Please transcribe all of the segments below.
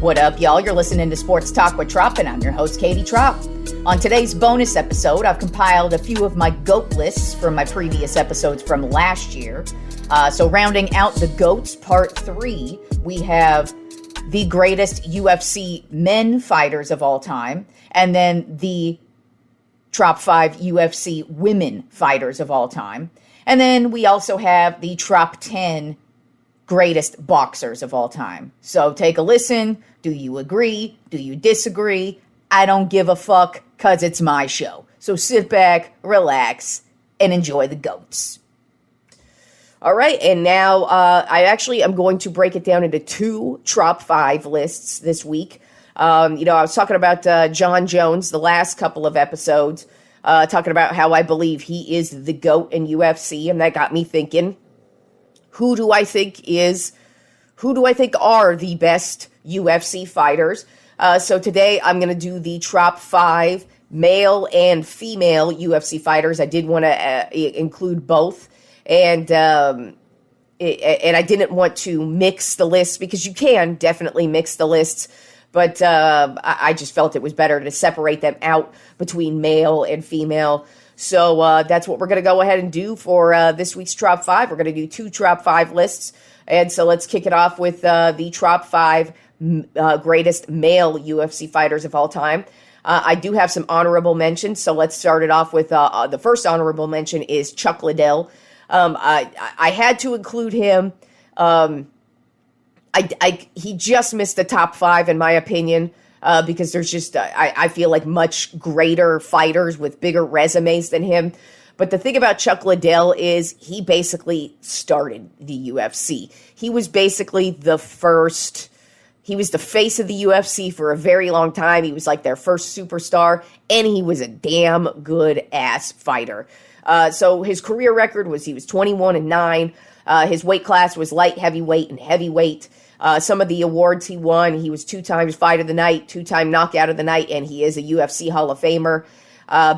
What up, y'all? You're listening to Sports Talk with Tropp, and I'm your host, Katie Tropp. On today's bonus episode, I've compiled a few of my GOAT lists from my previous episodes from last year. So rounding out the GOATs, part 3, we have the greatest UFC men fighters of all time, and then the top 5 UFC women fighters of all time. And then we also have the top 10 greatest boxers of all time. So take a listen. Do you agree? Do you disagree? I don't give a fuck, because it's my show. So sit back, relax, and enjoy the GOATs. All right, and now I'm going to break it down into 2 top 5 lists this week. I was talking about John Jones the last couple of episodes, talking about how I believe he is the GOAT in UFC, and that got me thinking, who do I think are the best UFC fighters? So today I'm going to do the top 5 male and female UFC fighters. I did want to include both, and I didn't want to mix the lists, because you can definitely mix the lists, but I just felt it was better to separate them out between male and female. So that's what we're going to go ahead and do for this week's top 5. We're going to do 2 top 5 lists. And so let's kick it off with the top 5 greatest male UFC fighters of all time. I do have some honorable mentions. So let's start it off with the first honorable mention is Chuck Liddell. I had to include him. He just missed the top 5 in my opinion. Because there's just, I feel like much greater fighters with bigger resumes than him. But the thing about Chuck Liddell is he basically started the UFC. He was basically he was the face of the UFC for a very long time. He was like their first superstar, and he was a damn good ass fighter. So his career record was, he was 21-9. His weight class was light heavyweight and heavyweight. Some of the awards he won, he was 2 times Fight of the Night, 2-time Knockout of the Night, and he is a UFC Hall of Famer.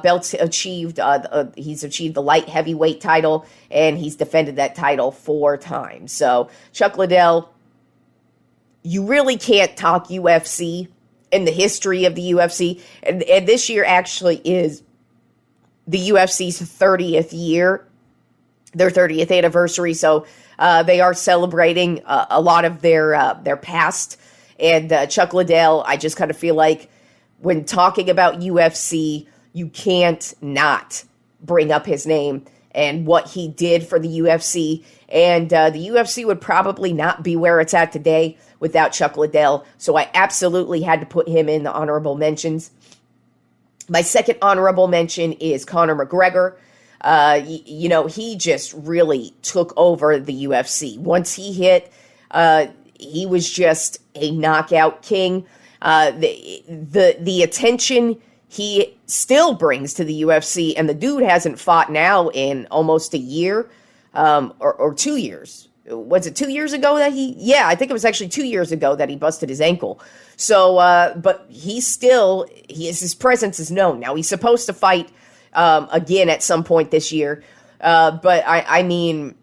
Belts achieved, he's achieved the light heavyweight title, and he's defended that title 4 times. So Chuck Liddell, you really can't talk UFC in the history of the UFC, and this year actually is the UFC's 30th year, their 30th anniversary, so they are celebrating a lot of their past. And Chuck Liddell, I just kind of feel like when talking about UFC, you can't not bring up his name and what he did for the UFC. And the UFC would probably not be where it's at today without Chuck Liddell. So I absolutely had to put him in the honorable mentions. My second honorable mention is Conor McGregor. He just really took over the UFC. Once he hit, he was just a knockout king. The attention he still brings to the UFC, and the dude hasn't fought now in almost a year, or 2 years. Was it 2 years ago that I think it was actually 2 years ago that he busted his ankle. So, but his presence is known. Now he's supposed to fight again at some point this year. But I mean,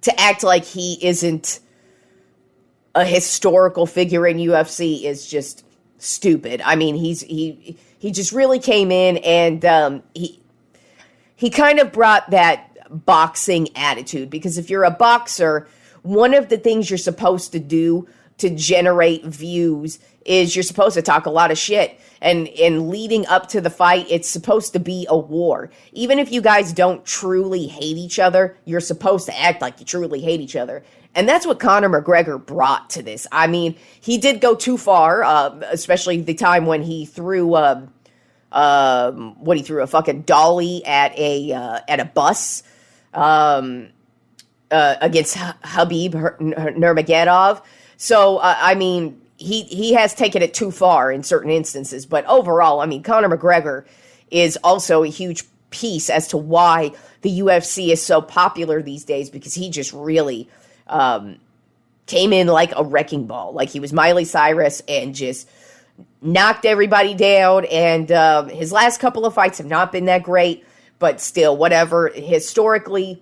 to act like he isn't a historical figure in UFC is just stupid. I mean, he just really came in, and he kind of brought that boxing attitude, because if you're a boxer, one of the things you're supposed to do to generate views is you're supposed to talk a lot of shit. And in leading up to the fight, it's supposed to be a war. Even if you guys don't truly hate each other, you're supposed to act like you truly hate each other. And that's what Conor McGregor brought to this. I mean, he did go too far, especially the time when he threw a fucking dolly at a bus against Habib Nurmagomedov. So, I mean, he has taken it too far in certain instances. But overall, I mean, Conor McGregor is also a huge piece as to why the UFC is so popular these days, because he just really came in like a wrecking ball. Like he was Miley Cyrus and just knocked everybody down. And his last couple of fights have not been that great, but still, whatever. Historically,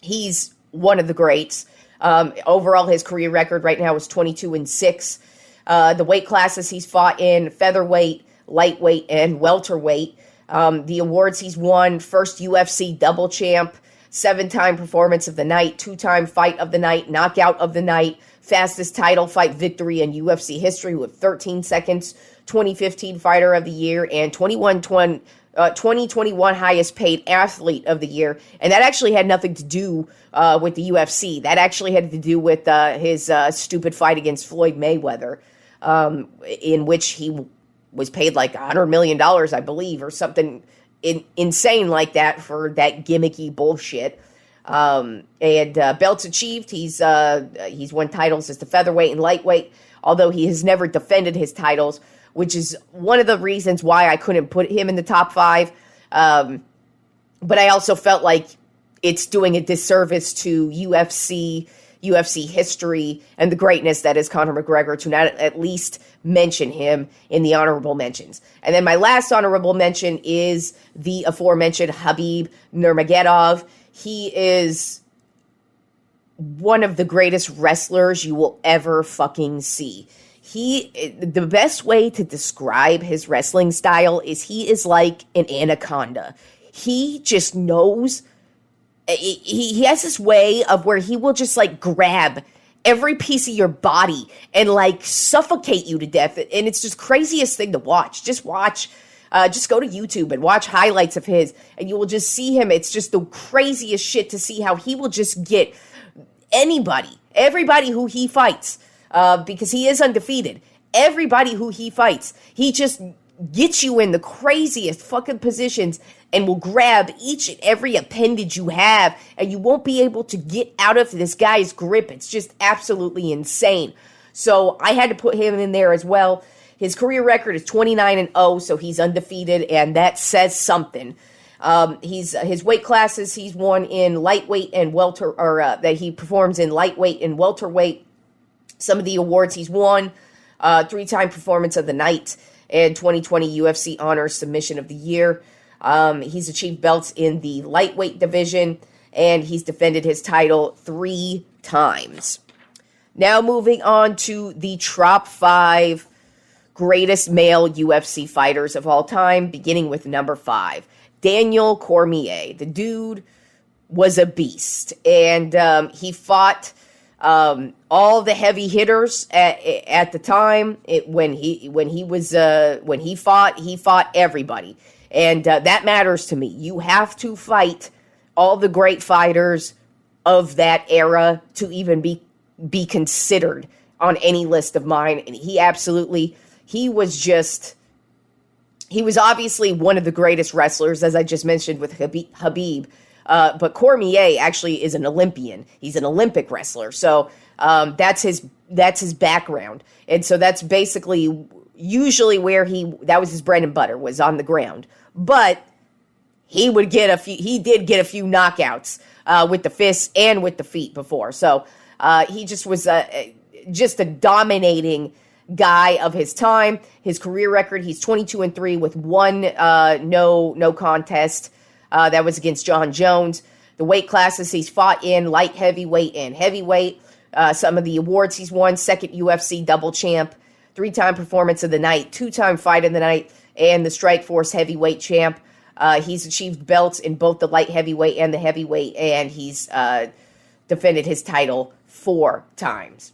he's one of the greats. Overall, his career record right now is 22-6. The weight classes he's fought in: featherweight, lightweight, and welterweight. The awards he's won: first UFC double champ, 7-time performance of the night, 2-time fight of the night, knockout of the night, fastest title fight victory in UFC history with 13 seconds, 2015 fighter of the year, and 2021 highest paid athlete of the year. And that actually had nothing to do with the UFC. That actually had to do with his stupid fight against Floyd Mayweather, in which he was paid like $100 million, I believe, or something insane like that for that gimmicky bullshit. And belts achieved. He's won titles as the featherweight and lightweight, although he has never defended his titles, which is one of the reasons why I couldn't put him in the top 5. But I also felt like it's doing a disservice to UFC history and the greatness that is Conor McGregor to not at least mention him in the honorable mentions. And then my last honorable mention is the aforementioned Khabib Nurmagomedov. He is one of the greatest wrestlers you will ever fucking see. The best way to describe his wrestling style is he is like an anaconda. He just knows. He has this way of where he will just like grab every piece of your body and like suffocate you to death. And it's just craziest thing to watch. Just go to YouTube and watch highlights of his, and you will just see him. It's just the craziest shit to see how he will just get everybody who he fights, because he is undefeated. Everybody who he fights, he just gets you in the craziest fucking positions and will grab each and every appendage you have, and you won't be able to get out of this guy's grip. It's just absolutely insane. So I had to put him in there as well. His career record is 29-0, so he's undefeated, and that says something. His weight classes he's won in lightweight and that he performs in lightweight and welterweight. Some of the awards he's won: 3-time performance of the night and 2020 UFC Honors Submission of the Year. He's achieved belts in the lightweight division, and he's defended his title 3 times. Now moving on to the top 5 greatest male UFC fighters of all time, beginning with number 5, Daniel Cormier. The dude was a beast, and he fought all the heavy hitters at the time. When he fought everybody. And that matters to me. You have to fight all the great fighters of that era to even be considered on any list of mine. And he was obviously one of the greatest wrestlers, as I just mentioned with Khabib. But Cormier actually is an Olympian. He's an Olympic wrestler. So that's his background. And so that's basically usually where that was his bread and butter, was on the ground. But he did get a few knockouts with the fists and with the feet before. So he just was just a dominating guy of his time. His career record, he's 22-3 with 1 no contest. That was against John Jones. The weight classes he's fought in: light heavyweight and heavyweight. Some of the awards he's won: 2nd UFC double champ, 3-time performance of the night, 2-time fight of the night, and the Strikeforce heavyweight champ. He's achieved belts in both the light heavyweight and the heavyweight, and he's defended his title 4 times.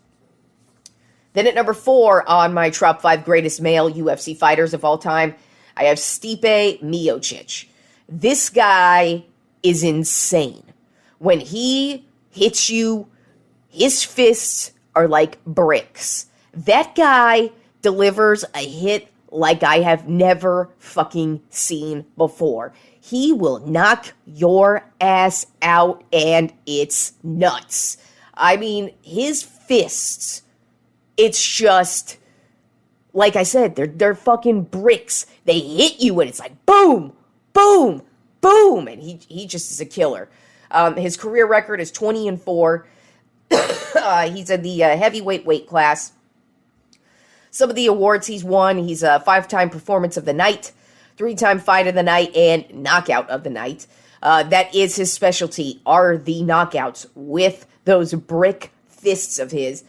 Then at number 4 on my top 5 greatest male UFC fighters of all time, I have Stipe Miocic. This guy is insane. When he hits you, his fists are like bricks. That guy delivers a hit like I have never fucking seen before. He will knock your ass out, and it's nuts. I mean, his fists, it's just, like I said, they're fucking bricks. They hit you, and it's like boom, boom, boom, and he just is a killer. His career record is 20-4. He's in the heavyweight weight class. Some of the awards he's won: he's a 5-time performance of the night, 3-time fight of the night, and knockout of the night. That is his specialty, are the knockouts with those brick fists of his.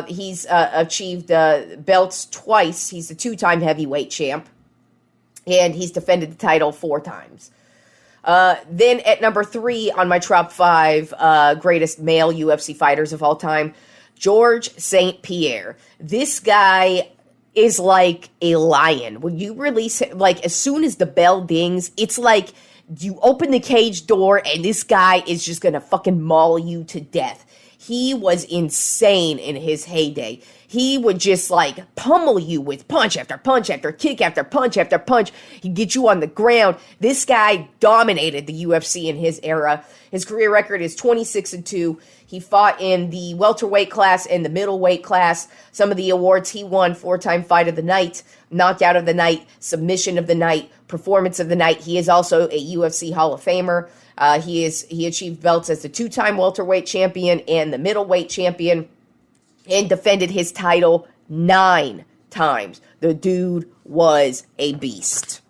He's achieved belts twice. He's the 2-time heavyweight champ, and he's defended the title 4 times. Then at number 3 on my top 5 greatest male UFC fighters of all time, George St. Pierre. This guy is like a lion. When you release it, like as soon as the bell dings, it's like you open the cage door and this guy is just gonna fucking maul you to death. He was insane in his heyday. He would just like pummel you with punch after punch after kick after punch after punch. He'd get you on the ground. This guy dominated the UFC in his era. His career record is 26-2. He fought in the welterweight class and the middleweight class. Some of the awards he won: 4-time fight of the night, knockout of the night, submission of the night, performance of the night. He is also a UFC Hall of Famer. He achieved belts as the 2-time welterweight champion and the middleweight champion, and defended his title 9 times. The dude was a beast.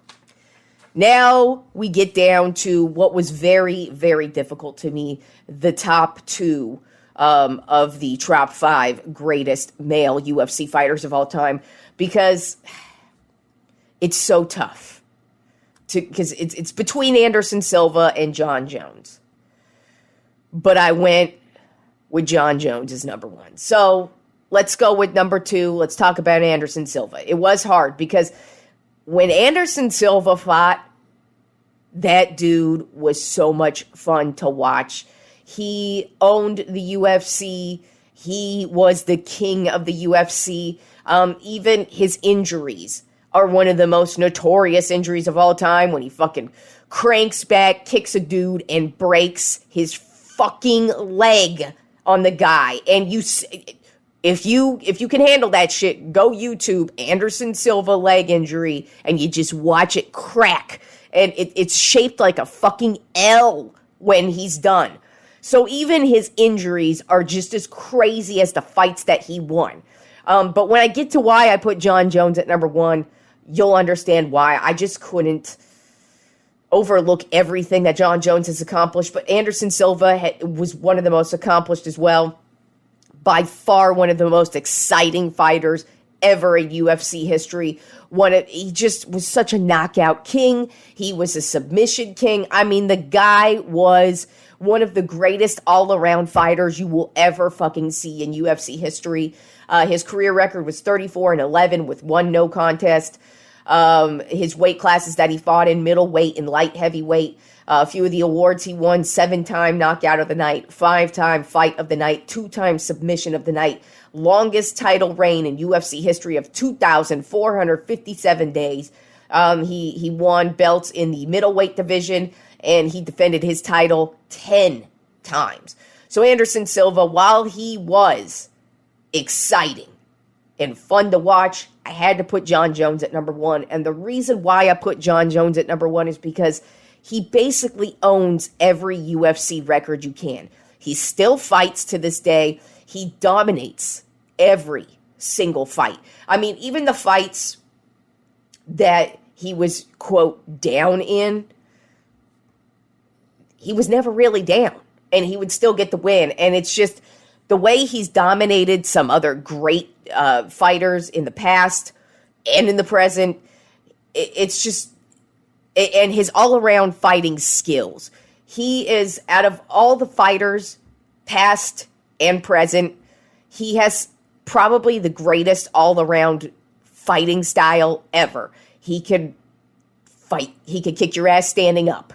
Now we get down to what was very, very difficult to me, the top 2 of the top 5 greatest male UFC fighters of all time, because it's so tough. Because it's between Anderson Silva and Jon Jones. But I went with Jon Jones as number 1. So let's go with number 2. Let's talk about Anderson Silva. It was hard because when Anderson Silva fought, that dude was so much fun to watch. He owned the UFC. He was the king of the UFC. Even his injuries are one of the most notorious injuries of all time, when he fucking cranks back, kicks a dude, and breaks his fucking leg on the guy. And if you can handle that shit, go YouTube Anderson Silva leg injury, and you just watch it crack. And it's shaped like a fucking L when he's done. So even his injuries are just as crazy as the fights that he won. But when I get to why I put Jon Jones at number 1, you'll understand why. I just couldn't overlook everything that Jon Jones has accomplished. But Anderson Silva was one of the most accomplished as well. By far one of the most exciting fighters ever in UFC history. He just was such a knockout king. He was a submission king. I mean, the guy was one of the greatest all-around fighters you will ever fucking see in UFC history. His career record was 34-11 with 1 no contest. His weight classes that he fought in: middleweight and light heavyweight. A few of the awards he won: 7-time knockout of the night, 5-time fight of the night, 2-time submission of the night. Longest title reign in UFC history of 2,457 days. He won belts in the middleweight division, and he defended his title 10 times. So Anderson Silva, while he was exciting and fun to watch, I had to put Jon Jones at number 1. And the reason why I put Jon Jones at number 1 is because he basically owns every UFC record you can. He still fights to this day. He dominates every single fight. I mean, even the fights that he was, quote, down in, he was never really down, and he would still get the win. And it's just the way he's dominated some other great fighters in the past and in the present. It's just, and his all-around fighting skills. He is, out of all the fighters, past and present, he has probably the greatest all-around fighting style ever. He could fight. He could kick your ass standing up.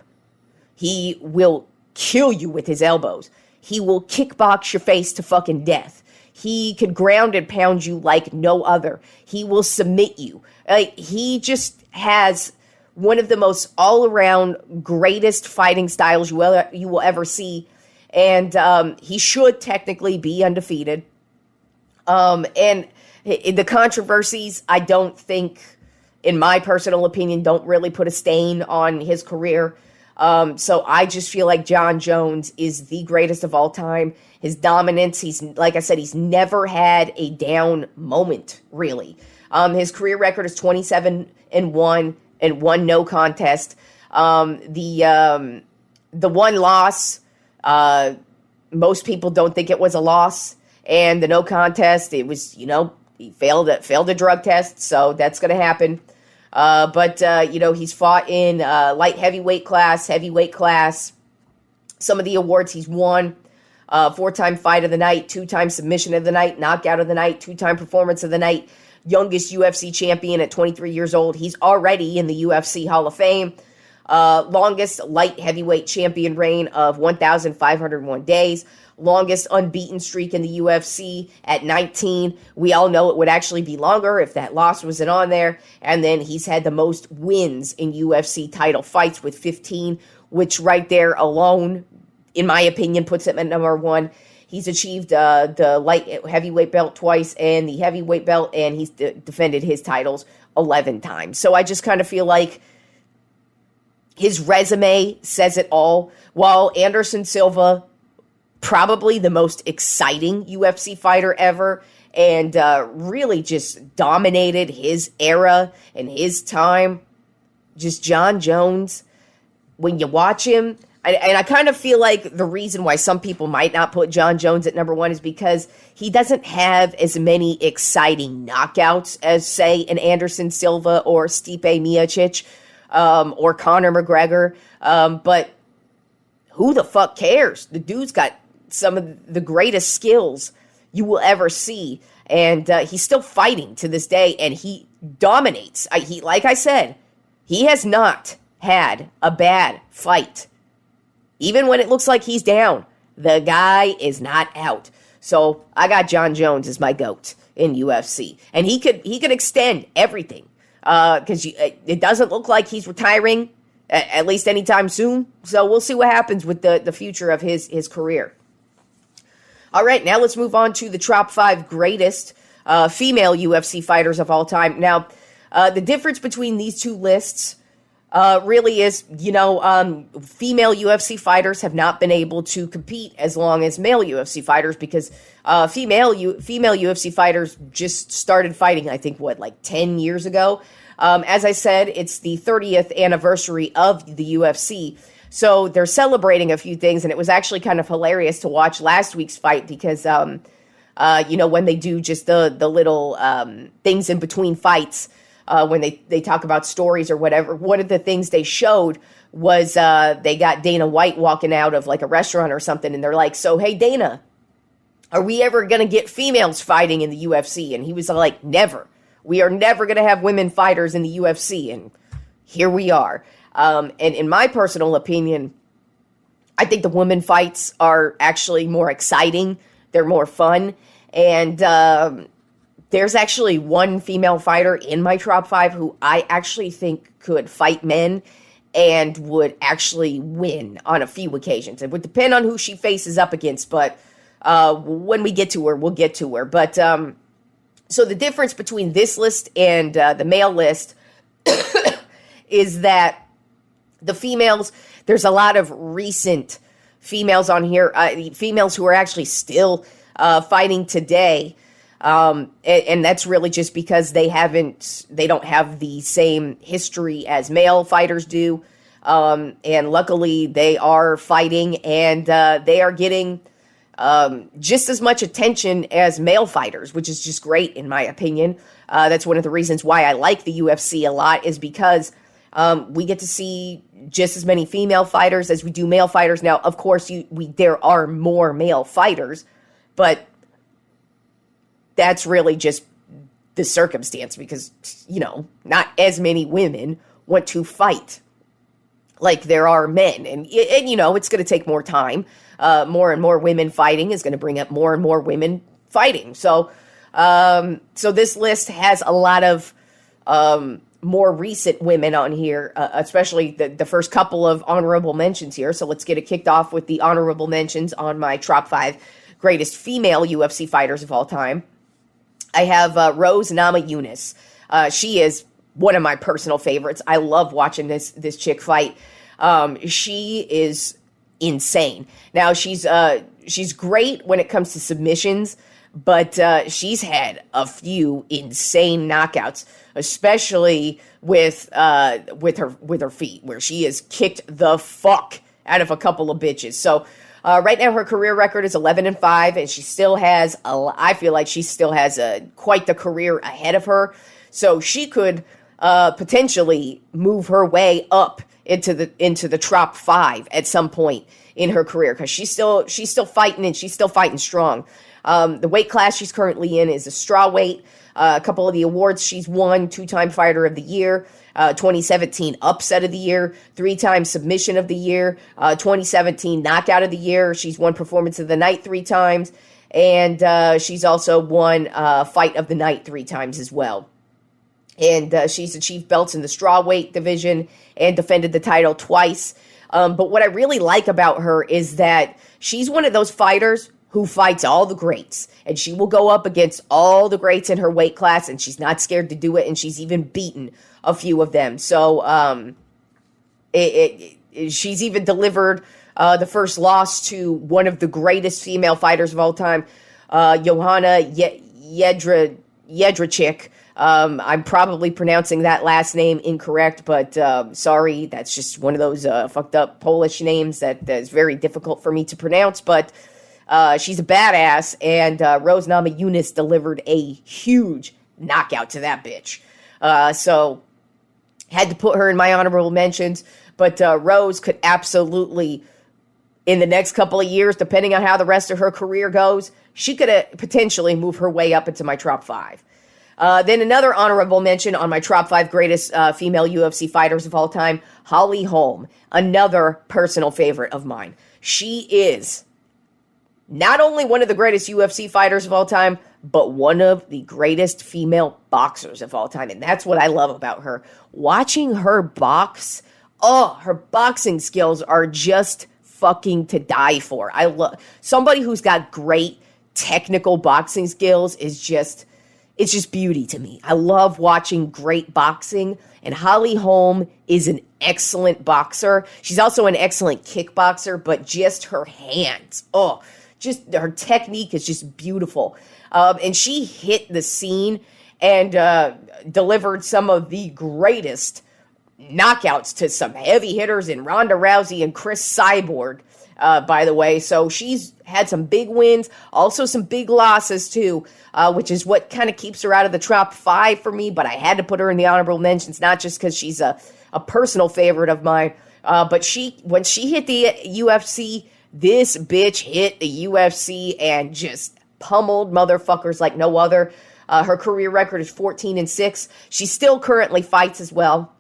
He will kill you with his elbows. He will kickbox your face to fucking death. He could ground and pound you like no other. He will submit you. He just has one of the most all-around greatest fighting styles you will ever see. And he should technically be undefeated. And the controversies, I don't think, in my personal opinion, don't really put a stain on his career. So I just feel like Jon Jones is the greatest of all time. His dominance, like I said, he's never had a down moment, really. His career record is 27-1 and 1 no contest. The one loss, most people don't think it was a loss. And the no contest, it was, he failed a drug test, so that's going to happen. But he's fought in light heavyweight class, some of the awards he's won, 4-time fight of the night, 2-time submission of the night, knockout of the night, 2-time performance of the night, youngest UFC champion at 23 years old. He's already in the UFC Hall of Fame. Longest light heavyweight champion reign of 1,501 days. Longest unbeaten streak in the UFC at 19. We all know it would actually be longer if that loss wasn't on there. And then he's had the most wins in UFC title fights with 15, which right there alone, in my opinion, puts him at number one. He's achieved the light heavyweight belt twice and the heavyweight belt, and he's defended his titles 11 times. So I just kind of feel like his resume says it all. While Anderson Silva, probably the most exciting UFC fighter ever, and really just dominated his era and his time, just Jon Jones, when you watch him, and I kind of feel like the reason why some people might not put Jon Jones at number one is because he doesn't have as many exciting knockouts as, say, an Anderson Silva or Stipe Miocic or Conor McGregor. But who the fuck cares? The dude's got some of the greatest skills you will ever see. And he's still fighting to this day, and he dominates. Like I said, he has not had a bad fight. Even when it looks like he's down, the guy is not out. So I got Jon Jones as my GOAT in UFC. And he could extend everything. Because it doesn't look like he's retiring, at least anytime soon. So we'll see what happens with the future of his career. All right, now let's move on to the top 5 greatest female UFC fighters of all time. Now, the difference between these two lists really is, female UFC fighters have not been able to compete as long as male UFC fighters because female UFC fighters just started fighting, I think, 10 years ago. As I said, it's the 30th anniversary of the UFC. So they're celebrating a few things, and it was actually kind of hilarious to watch last week's fight because, when they do just the little things in between fights, when they talk about stories or whatever, one of the things they showed was they got Dana White walking out of like a restaurant or something, and they're like, so, hey, Dana, are we ever going to get females fighting in the UFC? And he was like, never. We are never going to have women fighters in the UFC, and here we are. And in my personal opinion, I think the women fights are actually more exciting. They're more fun. And there's actually one female fighter in my top 5 who I actually think could fight men and would actually win on a few occasions. It would depend on who she faces up against, but when we get to her, we'll get to her. But so the difference between this list and the male list is that the females, there's a lot of recent females on here, females who are actually still fighting today. And that's really just because they don't have the same history as male fighters do. And luckily they are fighting and they are getting just as much attention as male fighters, which is just great in my opinion. That's one of the reasons why I like the UFC a lot is because we get to see just as many female fighters as we do male fighters. Now, of course, there are more male fighters, but that's really just the circumstance because, not as many women want to fight like there are men. And it's going to take more time. More and more women fighting is going to bring up more and more women fighting. So this list has a lot of more recent women on here, especially the first couple of honorable mentions here. So let's get it kicked off with the honorable mentions on my top 5 greatest female UFC fighters of all time. I have Rose Namajunas. She is one of my personal favorites. I love watching this chick fight. She is insane. Now she's great when it comes to submissions, but she's had a few insane knockouts, especially with her feet, where she has kicked the fuck out of a couple of bitches. So Right now, her career record is 11-5, and she still has, I feel like she still has quite the career ahead of her. So she could potentially move her way up into the top 5 at some point in her career, because she's still fighting, and she's still fighting strong. The weight class she's currently in is a straw weight. A couple of the awards she's won: 2-time Fighter of the Year, 2017 Upset of the Year, 3-time Submission of the Year, 2017 Knockout of the Year. She's won Performance of the Night 3 times, and she's also won Fight of the Night 3 times as well. And she's achieved belts in the strawweight division and defended the title twice. But what I really like about her is that she's one of those fighters who fights all the greats, and she will go up against all the greats in her weight class, and she's not scared to do it, and she's even beaten a few of them. So she's even delivered the first loss to one of the greatest female fighters of all time, Johanna Jedrzejczyk. I'm probably pronouncing that last name incorrect, but sorry, that's just one of those fucked up Polish names that is very difficult for me to pronounce, but she's a badass, and Rose Namajunas delivered a huge knockout to that bitch. So had to put her in my honorable mentions, but Rose could absolutely, in the next couple of years, depending on how the rest of her career goes, she could potentially move her way up into my top 5. Then another honorable mention on my top 5 greatest female UFC fighters of all time, Holly Holm, another personal favorite of mine. She is not only one of the greatest UFC fighters of all time, but one of the greatest female boxers of all time. And that's what I love about her. Watching her box, her boxing skills are just fucking to die for. I love somebody who's got great technical boxing skills it's just beauty to me. I love watching great boxing, and Holly Holm is an excellent boxer. She's also an excellent kickboxer, but just her hands, just her technique is just beautiful. And she hit the scene and delivered some of the greatest knockouts to some heavy hitters in Ronda Rousey and Chris Cyborg, by the way. So she's had some big wins, also some big losses too, which is what kind of keeps her out of the top 5 for me. But I had to put her in the honorable mentions, not just because she's a personal favorite of mine, but when she hit the UFC, this bitch hit the UFC and just pummeled motherfuckers like no other. Her career record is 14-6. She still currently fights as well.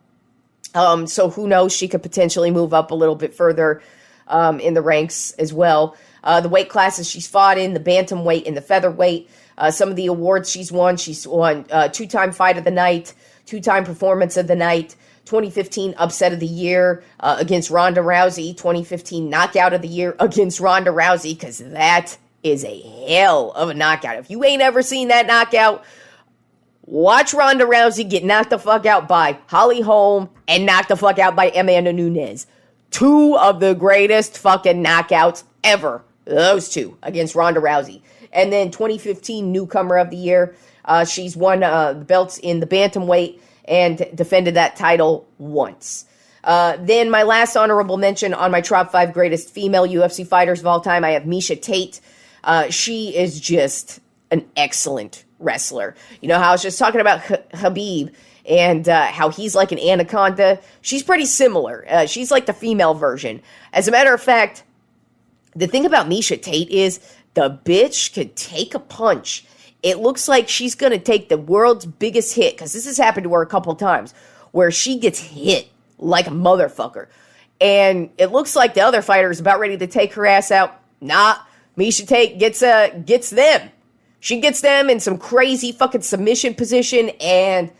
So who knows, she could potentially move up a little bit further in the ranks as well. The weight classes she's fought in, the bantamweight and the featherweight. Some of the awards she's won 2-time Fight of the Night, 2-time Performance of the Night, 2015 Upset of the Year against Ronda Rousey, 2015 Knockout of the Year against Ronda Rousey, because that is a hell of a knockout. If you ain't ever seen that knockout, watch Ronda Rousey get knocked the fuck out by Holly Holm and knocked the fuck out by Amanda Nunes. 2 of the greatest fucking knockouts ever. Those 2 against Ronda Rousey. And then 2015 Newcomer of the Year. She's won the belts in the bantamweight and defended that title once. Then my last honorable mention on my top 5 greatest female UFC fighters of all time, I have Miesha Tate. She is just an excellent wrestler. You know how I was just talking about Khabib and how he's like an anaconda? She's pretty similar. She's like the female version. As a matter of fact, the thing about Miesha Tate is the bitch could take a punch. It looks like she's going to take the world's biggest hit, because this has happened to her a couple of times, where she gets hit like a motherfucker. And it looks like the other fighter is about ready to take her ass out. Nah, Miesha Tate gets them. She gets them in some crazy fucking submission position and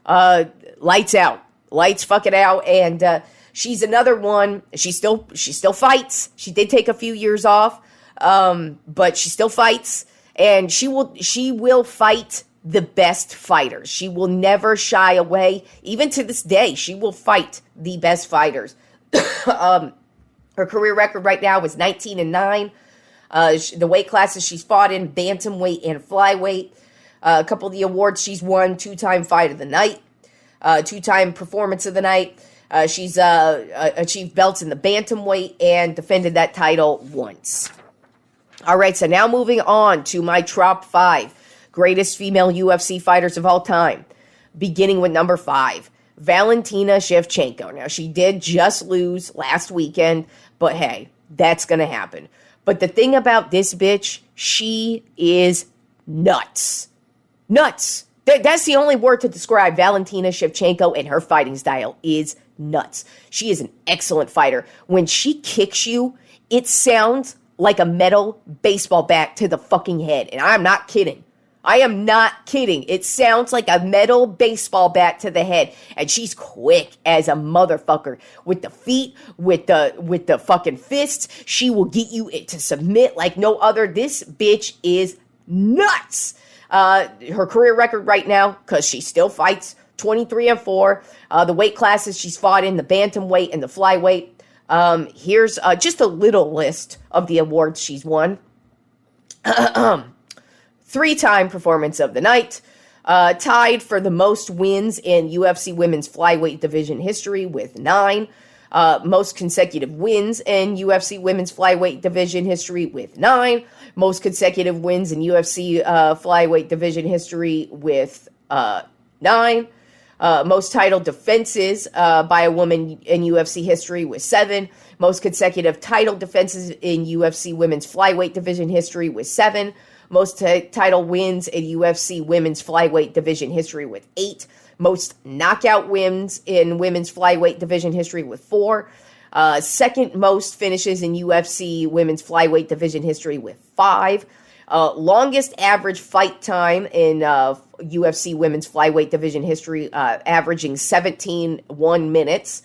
lights out. Lights fucking out. And she's another one. She still fights. She did take a few years off, but she still fights. And she will fight the best fighters. She will never shy away. Even to this day, she will fight the best fighters. Her career record right now is 19-9. The weight classes she's fought in, bantamweight and flyweight. A couple of the awards she's won: 2-time Fight of the Night, 2-time Performance of the Night, She's achieved belts in the bantamweight and defended that title once. All right, so now moving on to my top 5 greatest female UFC fighters of all time. Beginning with number 5, Valentina Shevchenko. Now, she did just lose last weekend, but hey, that's going to happen. But the thing about this bitch, she is nuts. Nuts. That's the only word to describe Valentina Shevchenko, and her fighting style is nuts. She is an excellent fighter. When she kicks you, it sounds like a metal baseball bat to the fucking head. And I'm not kidding. I am not kidding. It sounds like a metal baseball bat to the head. And she's quick as a motherfucker. With the feet, with the fucking fists, she will get you to submit like no other. This bitch is nuts. Her career record right now, because she still fights, 23-4. The weight classes she's fought in, the bantamweight and the flyweight. Here's just a little list of the awards she's won. 3-time Performance of the Night. Tied for the most wins in UFC Women's Flyweight Division history with 9. Most consecutive wins in UFC Women's Flyweight Division history with 9. Most consecutive wins in UFC Flyweight Division history with 9. Most title defenses by a woman in UFC history with 7. Most consecutive title defenses in UFC Women's Flyweight Division history with 7. Most title wins in UFC Women's Flyweight Division history with 8. Most knockout wins in Women's Flyweight Division history with 4. Second most finishes in UFC Women's Flyweight Division history with 5. Longest average fight time in UFC Women's Flyweight Division history, averaging 17 minutes.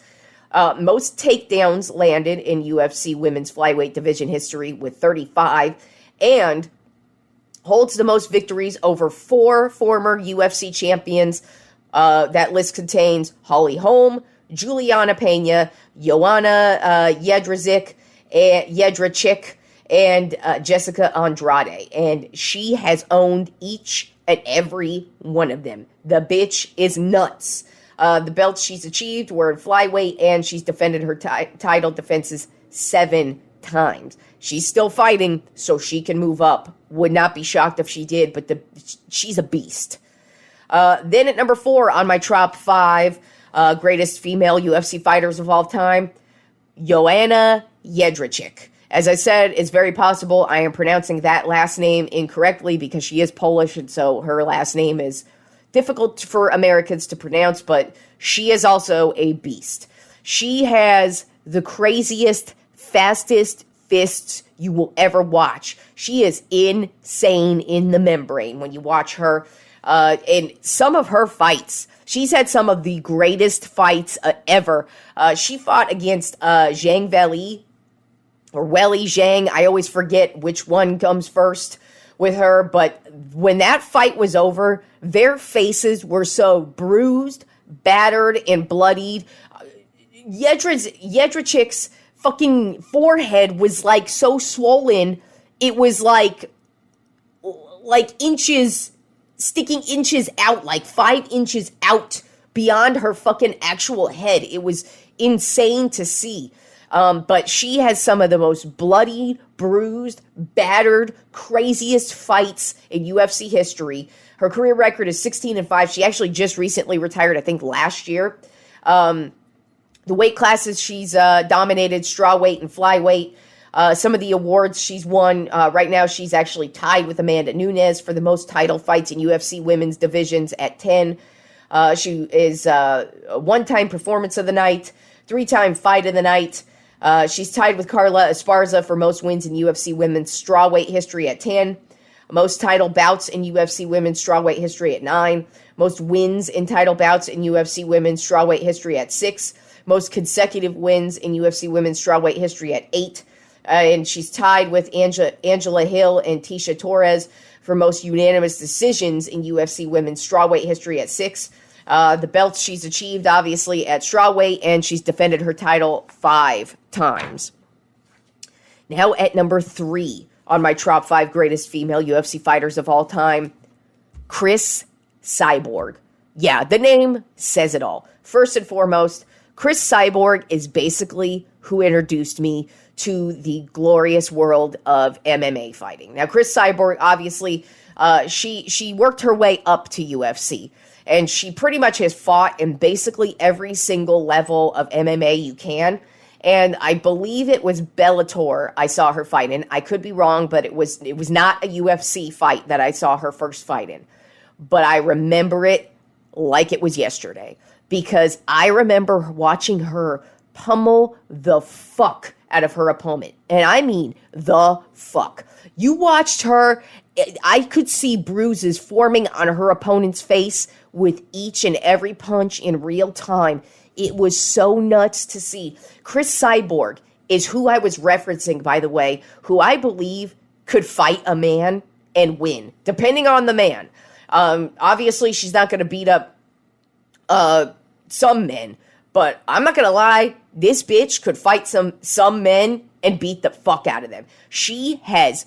Most takedowns landed in UFC Women's Flyweight Division history with 35. And holds the most victories over 4 former UFC champions. That list contains Holly Holm, Juliana Pena, Joanna Jedrzejczyk, and Jessica Andrade. And she has owned each and every one of them. The bitch is nuts. The belts she's achieved were in flyweight, and she's defended her title defenses 7 times. She's still fighting, so she can move up. Would not be shocked if she did, but she's a beast. Then at number 4 on my top 5 greatest female UFC fighters of all time, Joanna Jedrzejczyk. As I said, it's very possible I am pronouncing that last name incorrectly because she is Polish, and so her last name is difficult for Americans to pronounce, but she is also a beast. She has the craziest, fastest fists you will ever watch. She is insane in the membrane when you watch her. In some of her fights, she's had some of the greatest fights ever. She fought against Zhang Weili, or Weili Zhang. I always forget which one comes first with her, but when that fight was over, their faces were so bruised, battered, and bloodied. Jedrzejczyk's fucking forehead was like so swollen, it was like inches, sticking inches out, like 5 inches out beyond her fucking actual head. It was insane to see. But she has some of the most bloody, bruised, battered, craziest fights in UFC history. Her career record is 16-5. She actually just recently retired, I think last year. The weight classes she's dominated, strawweight and flyweight. Some of the awards she's won, right now she's actually tied with Amanda Nunes for the most title fights in UFC women's divisions at 10. She is a 1-time Performance of the Night, 3-time Fight of the Night. She's tied with Carla Esparza for most wins in UFC women's strawweight history at 10. Most title bouts in UFC women's strawweight history at 9. Most wins in title bouts in UFC women's strawweight history at 6. Most consecutive wins in UFC women's strawweight history at 8. And she's tied with Angela Hill and Tisha Torres for most unanimous decisions in UFC women's strawweight history at 6. The belts she's achieved, obviously, at strawweight, and she's defended her title 5 times. Now at number 3 on my top 5 greatest female UFC fighters of all time, Cris Cyborg. Yeah, the name says it all. First and foremost, Chris Cyborg is basically who introduced me to the glorious world of MMA fighting. Now, Chris Cyborg, obviously, she worked her way up to UFC, and she pretty much has fought in basically every single level of MMA you can. And I believe it was Bellator I saw her fight in. I could be wrong, but it was not a UFC fight that I saw her first fight in. But I remember it like it was yesterday, because I remember watching her pummel the fuck out of her opponent. And I mean the fuck. You watched her, I could see bruises forming on her opponent's face with each and every punch in real time. It was so nuts to see. Chris Cyborg is who I was referencing, by the way, who I believe could fight a man and win, depending on the man. Obviously, she's not going to beat up some men, but I'm not going to lie, this bitch could fight some men and beat the fuck out of them. She has,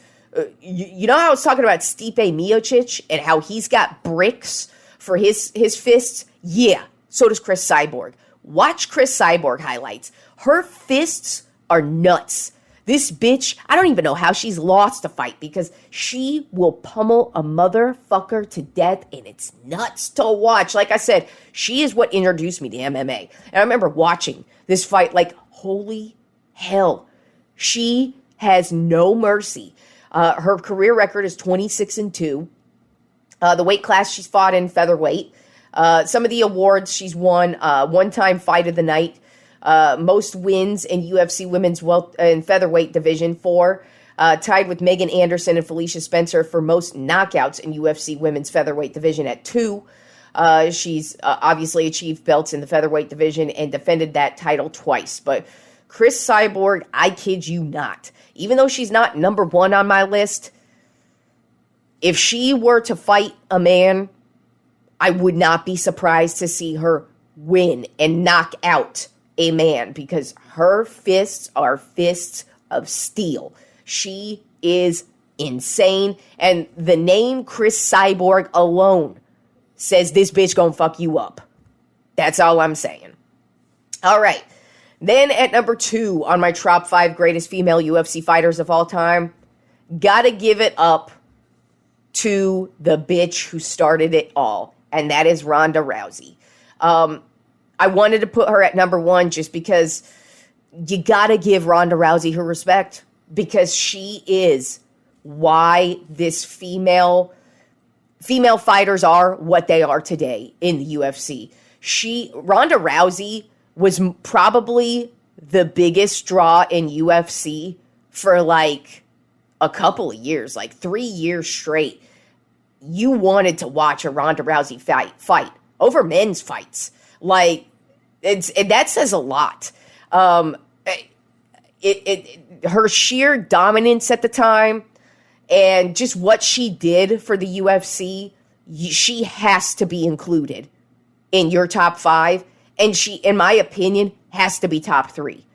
you know how I was talking about Stipe Miocic and how he's got bricks for his fists? Yeah, so does Chris Cyborg. Watch Chris Cyborg highlights. Her fists are nuts. This bitch, I don't even know how she's lost a fight, because she will pummel a motherfucker to death, and it's nuts to watch. Like I said, she is what introduced me to MMA. And I remember watching this fight like, holy hell. She has no mercy. Her career record is 26-2. The weight class she's fought in, featherweight. Some of the awards she's won: one-time fight of the night, most wins in UFC women's and featherweight division, 4, tied with Megan Anderson and Felicia Spencer for most knockouts in UFC women's featherweight division at 2. She's obviously achieved belts in the featherweight division and defended that title twice. But Chris Cyborg, I kid you not, even though she's not number 1 on my list, if she were to fight a man, I would not be surprised to see her win and knock out a man, because her fists are fists of steel. She is insane. And the name Chris Cyborg alone says this bitch gonna fuck you up. That's all I'm saying. All right. Then at number 2 on my top 5 greatest female UFC fighters of all time, gotta give it up to the bitch who started it all. And that is Ronda Rousey. I wanted to put her at number 1 just because you got to give Ronda Rousey her respect, because she is why this female fighters are what they are today in the UFC. Ronda Rousey was probably the biggest draw in UFC for like a couple of years, like 3 years straight. You wanted to watch a Ronda Rousey fight over men's fights. Like, that says a lot. Her sheer dominance at the time and just what she did for the UFC, she has to be included in your top 5. And she, in my opinion, has to be top 3.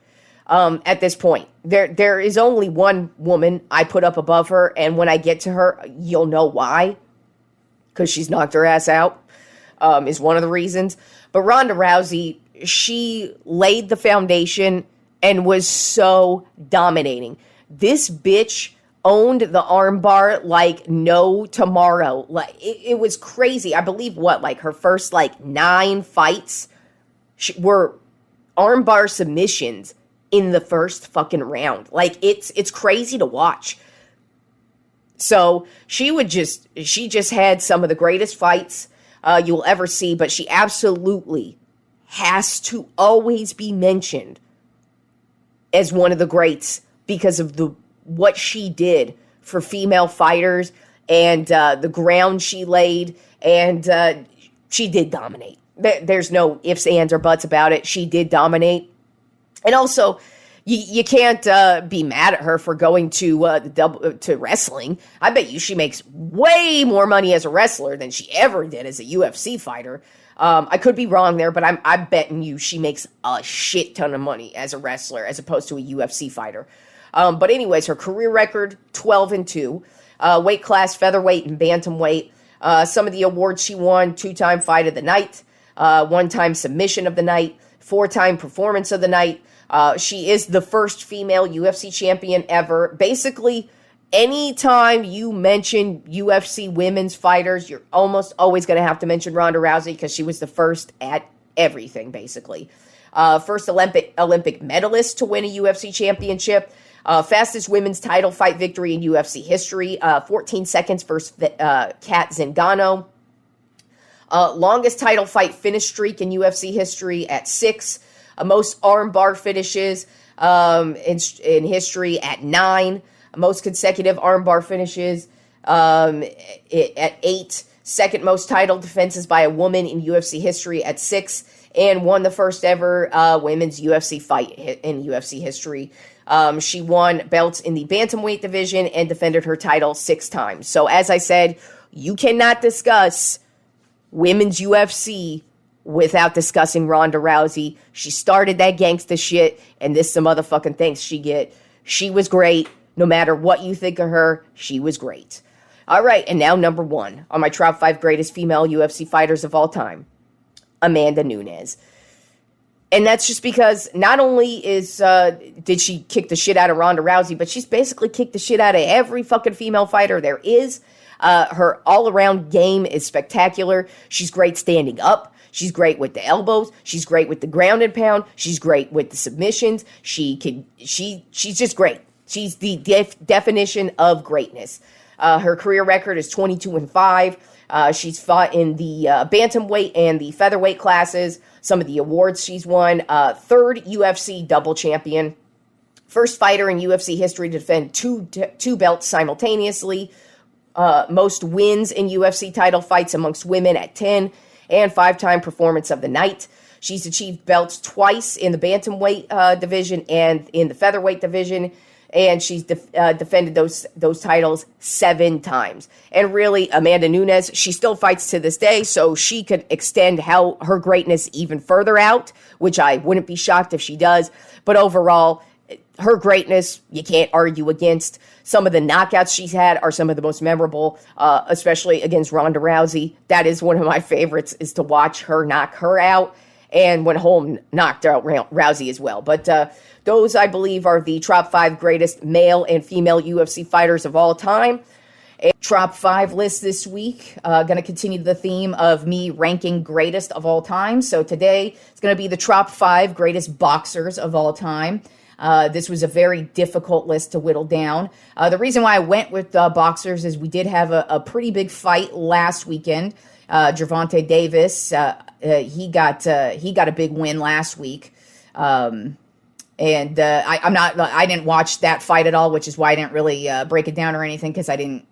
At this point, there is only one woman I put up above her. And when I get to her, you'll know why. Because she's knocked her ass out, is one of the reasons. But Ronda Rousey, she laid the foundation and was so dominating. This bitch owned the armbar like no tomorrow. Like it was crazy. I believe her first 9 fights were armbar submissions in the first fucking round. Like it's crazy to watch. So she just had some of the greatest fights you will ever see, but she absolutely has to always be mentioned as one of the greats because of what she did for female fighters and the ground she laid, and she did dominate. There's no ifs, ands, or buts about it. She did dominate. And also, you can't be mad at her for going to wrestling. I bet you she makes way more money as a wrestler than she ever did as a UFC fighter. I could be wrong there, but I'm betting you she makes a shit ton of money as a wrestler as opposed to a UFC fighter. But anyways, her career record, 12-2. Weight class, featherweight and bantamweight. Some of the awards she won: 2-time fight of the night, 1-time submission of the night, 4-time Performance of the Night. She is the first female UFC champion ever. Basically, anytime you mention UFC women's fighters, you're almost always going to have to mention Ronda Rousey because she was the first at everything, basically. First Olympic medalist to win a UFC championship. Fastest women's title fight victory in UFC history. 14 seconds versus Kat Zingano. Longest title fight finish streak in UFC history at 6. Most armbar finishes in history at 9. Most consecutive armbar finishes at 8. Second most title defenses by a woman in UFC history at 6. And won the first ever women's UFC fight in UFC history. She won belts in the bantamweight division and defended her title 6 times. So as I said, you cannot discuss women's UFC without discussing Ronda Rousey. She started that gangsta shit, and this some motherfucking thanks she get. She was great. No matter what you think of her, she was great. All right, and now number 1 on my top 5 greatest female UFC fighters of all time, Amanda Nunes. And that's just because not only did she kick the shit out of Ronda Rousey, but she's basically kicked the shit out of every fucking female fighter there is. Her all-around game is spectacular. She's great standing up. She's great with the elbows. She's great with the ground and pound. She's great with the submissions. She's just great. She's the definition of greatness. Her career record is 22-5. She's fought in the bantamweight and the featherweight classes. Some of the awards she's won. 3rd UFC double champion. First fighter in UFC history to defend two belts simultaneously. Most wins in UFC title fights amongst women at 10. And 5-time Performance of the Night. She's achieved belts twice in the bantamweight division and in the featherweight division. And she's defended those titles 7 times. And really, Amanda Nunes, she still fights to this day, so she could extend her greatness even further out, which I wouldn't be shocked if she does. But overall, her greatness, you can't argue against. Some of the knockouts she's had are some of the most memorable, especially against Ronda Rousey. That is one of my favorites, is to watch her knock her out. And when Holm knocked out Rousey as well. But those, I believe, are the top 5 greatest male and female UFC fighters of all time. A top 5 list this week. Going to continue the theme of me ranking greatest of all time. So today, it's going to be the top 5 greatest boxers of all time. This was a very difficult list to whittle down. The reason why I went with boxers is we did have a pretty big fight last weekend. Gervonta Davis, he got a big win last week. I didn't watch that fight at all, which is why I didn't really break it down or anything, because I don't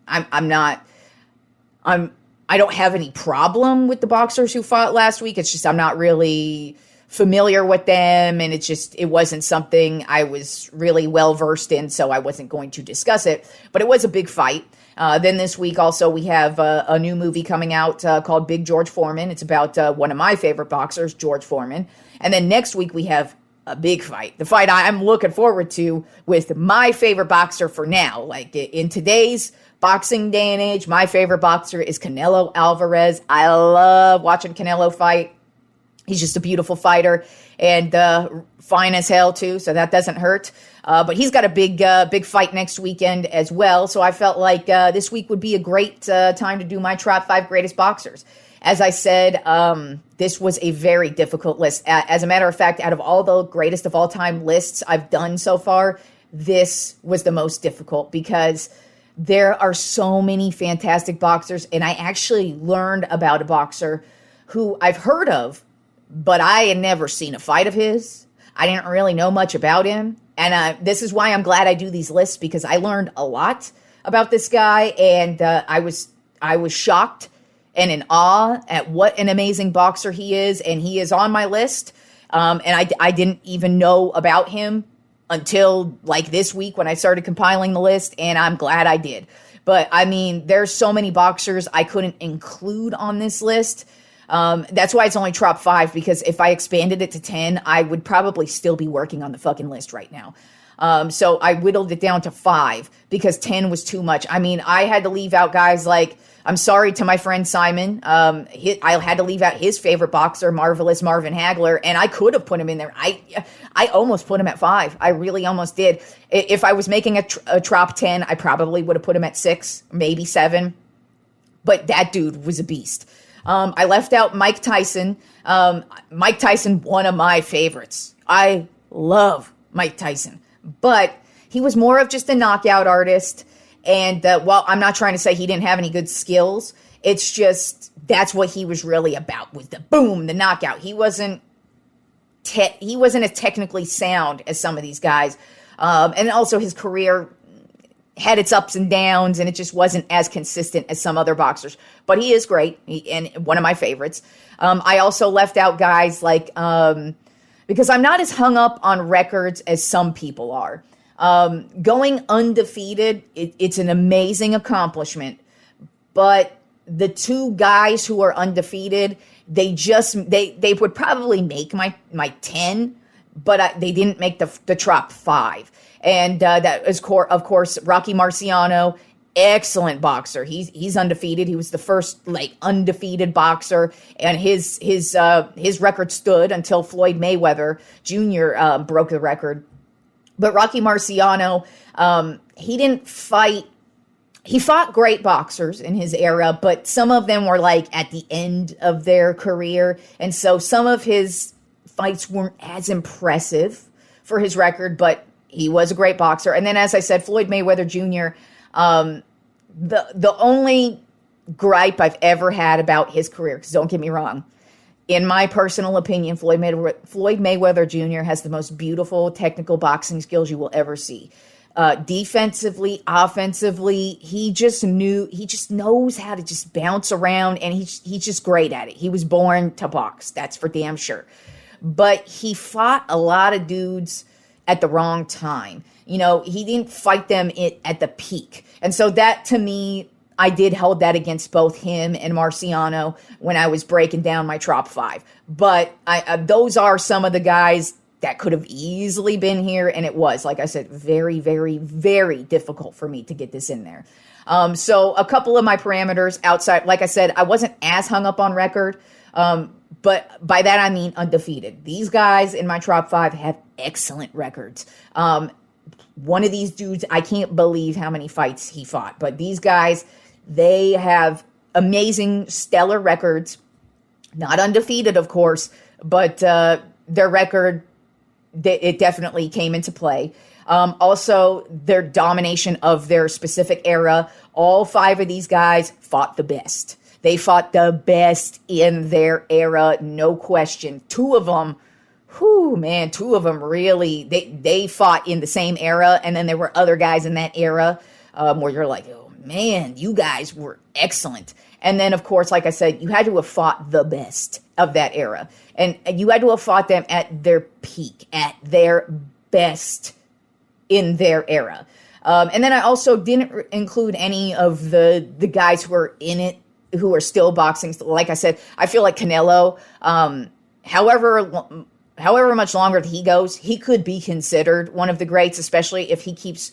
have any problem with the boxers who fought last week. It's just I'm not really familiar with them, and it wasn't something I was really well versed in, so I wasn't going to discuss it. But it was a big fight. Then this week also we have a new movie coming out called Big George Foreman. It's about one of my favorite boxers, George Foreman. And then next week we have a big fight, the fight I'm looking forward to with my favorite boxer for now. Like in today's boxing day and age, my favorite boxer is Canelo Alvarez. I love watching Canelo fight. He's just a beautiful fighter and fine as hell too, so that doesn't hurt. But he's got a big fight next weekend as well. So I felt like this week would be a great time to do my top 5 greatest boxers. As I said, this was a very difficult list. As a matter of fact, out of all the greatest of all time lists I've done so far, this was the most difficult because there are so many fantastic boxers. And I actually learned about a boxer who I've heard of, but I had never seen a fight of his. I didn't really know much about him. And this is why I'm glad I do these lists, because I learned a lot about this guy. And I was shocked and in awe at what an amazing boxer he is. And he is on my list. And I didn't even know about him until like this week when I started compiling the list. And I'm glad I did. But I mean, there's so many boxers I couldn't include on this list. That's why it's only top 5, because if I expanded it to 10, I would probably still be working on the fucking list right now. So I whittled it down to 5 because 10 was too much. I mean, I had to leave out guys like, I'm sorry to my friend Simon. I had to leave out his favorite boxer, Marvelous Marvin Hagler, and I could have put him in there. I almost put him at 5. I really almost did. If I was making a Tropp 10, I probably would have put him at 6, maybe 7. But that dude was a beast. I left out Mike Tyson. Mike Tyson, one of my favorites. I love Mike Tyson. But he was more of just a knockout artist. And while I'm not trying to say he didn't have any good skills, it's just that's what he was really about, was the boom, the knockout. He wasn't as technically sound as some of these guys. And also his career had its ups and downs, and it just wasn't as consistent as some other boxers. But he is great, and one of my favorites. I also left out guys like, because I'm not as hung up on records as some people are. Going undefeated, it's an amazing accomplishment, but the 2 guys who are undefeated, they would probably make my 10, but they didn't make the Tropp 5. And that is, of course, Rocky Marciano, excellent boxer. He's undefeated. He was the first undefeated boxer, and his record stood until Floyd Mayweather Jr. Broke the record. But Rocky Marciano, he didn't fight. He fought great boxers in his era, but some of them were at the end of their career. And so some of his fights weren't as impressive for his record, but he was a great boxer. And then, as I said, Floyd Mayweather Jr., the only gripe I've ever had about his career, because don't get me wrong, in my personal opinion, Floyd Mayweather Jr. has the most beautiful technical boxing skills you will ever see. Defensively, offensively, he just knows how to just bounce around, and he's just great at it. He was born to box, that's for damn sure. But he fought a lot of dudes at the wrong time. He didn't fight them at the peak. And so that, to me, I did hold that against both him and Marciano when I was breaking down my Tropp 5. But those are some of the guys that could have easily been here, and it was, like I said, very, very, very difficult for me to get this in there. So a couple of my parameters outside, like I said, I wasn't as hung up on record, but by that I mean undefeated. These guys in my Tropp 5 have excellent records. One of these dudes, I can't believe how many fights he fought, but these guys, they have amazing, stellar records. Not undefeated, of course, but their record, it definitely came into play. Also, their domination of their specific era. All 5 of these guys fought the best. They fought the best in their era, no question. 2 of them, 2 of them really, they fought in the same era, and then there were other guys in that era where you're like, oh man, you guys were excellent. And then, of course, like I said, you had to have fought the best of that era. And you had to have fought them at their peak, at their best in their era. And then I also didn't include any of the guys who are in it, who are still boxing. Like I said, I feel like Canelo, however much longer he goes, he could be considered one of the greats, especially if he keeps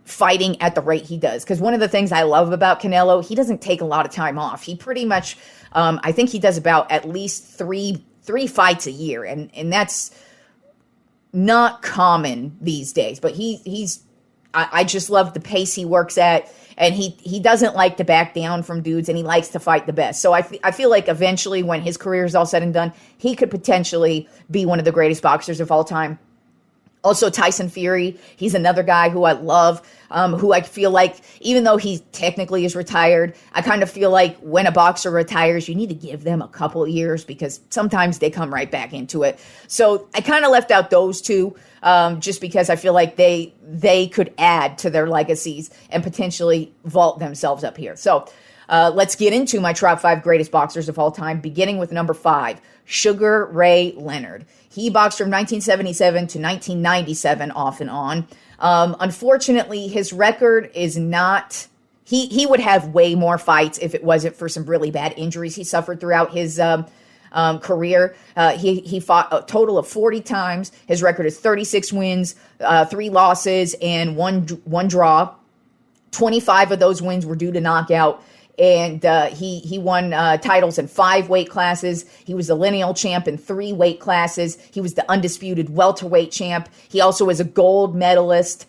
fighting at the rate he does. Because one of the things I love about Canelo, he doesn't take a lot of time off. He pretty much, I think he does about at least three fights a year, and that's not common these days. But I just love the pace he works at, and he doesn't like to back down from dudes, and he likes to fight the best. So I feel like eventually, when his career is all said and done, he could potentially be one of the greatest boxers of all time. Also, Tyson Fury, he's another guy who I love, who I feel like, even though he technically is retired, I kind of feel like when a boxer retires, you need to give them a couple of years because sometimes they come right back into it. So I kind of left out those 2 just because I feel like they could add to their legacies and potentially vault themselves up here. So let's get into my Tropp 5 greatest boxers of all time, beginning with number 5, Sugar Ray Leonard. He boxed from 1977 to 1997 off and on. Unfortunately, his record is not... He would have way more fights if it wasn't for some really bad injuries he suffered throughout his career. He fought a total of 40 times. His record is 36 wins, 3 losses, and one draw. 25 of those wins were due to knockout. And he won titles in 5 weight classes. He was the lineal champ in 3 weight classes. He was the undisputed welterweight champ. He also is a gold medalist.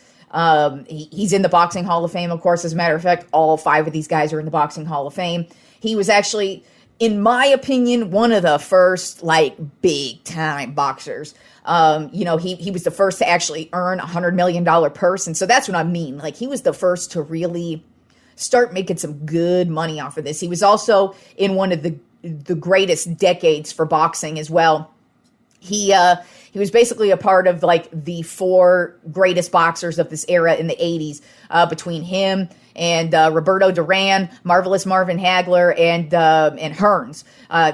He's in the Boxing Hall of Fame, of course. As a matter of fact, all 5 of these guys are in the Boxing Hall of Fame. He was actually, in my opinion, one of the first, big time boxers. He was the first to actually earn $100 million purse. And so that's what I mean. He was the first to really start making some good money off of this. He was also in one of the greatest decades for boxing as well. He was basically a part of the 4 greatest boxers of this era in the 80s, between him and Roberto Duran, Marvelous Marvin Hagler, and Hearns.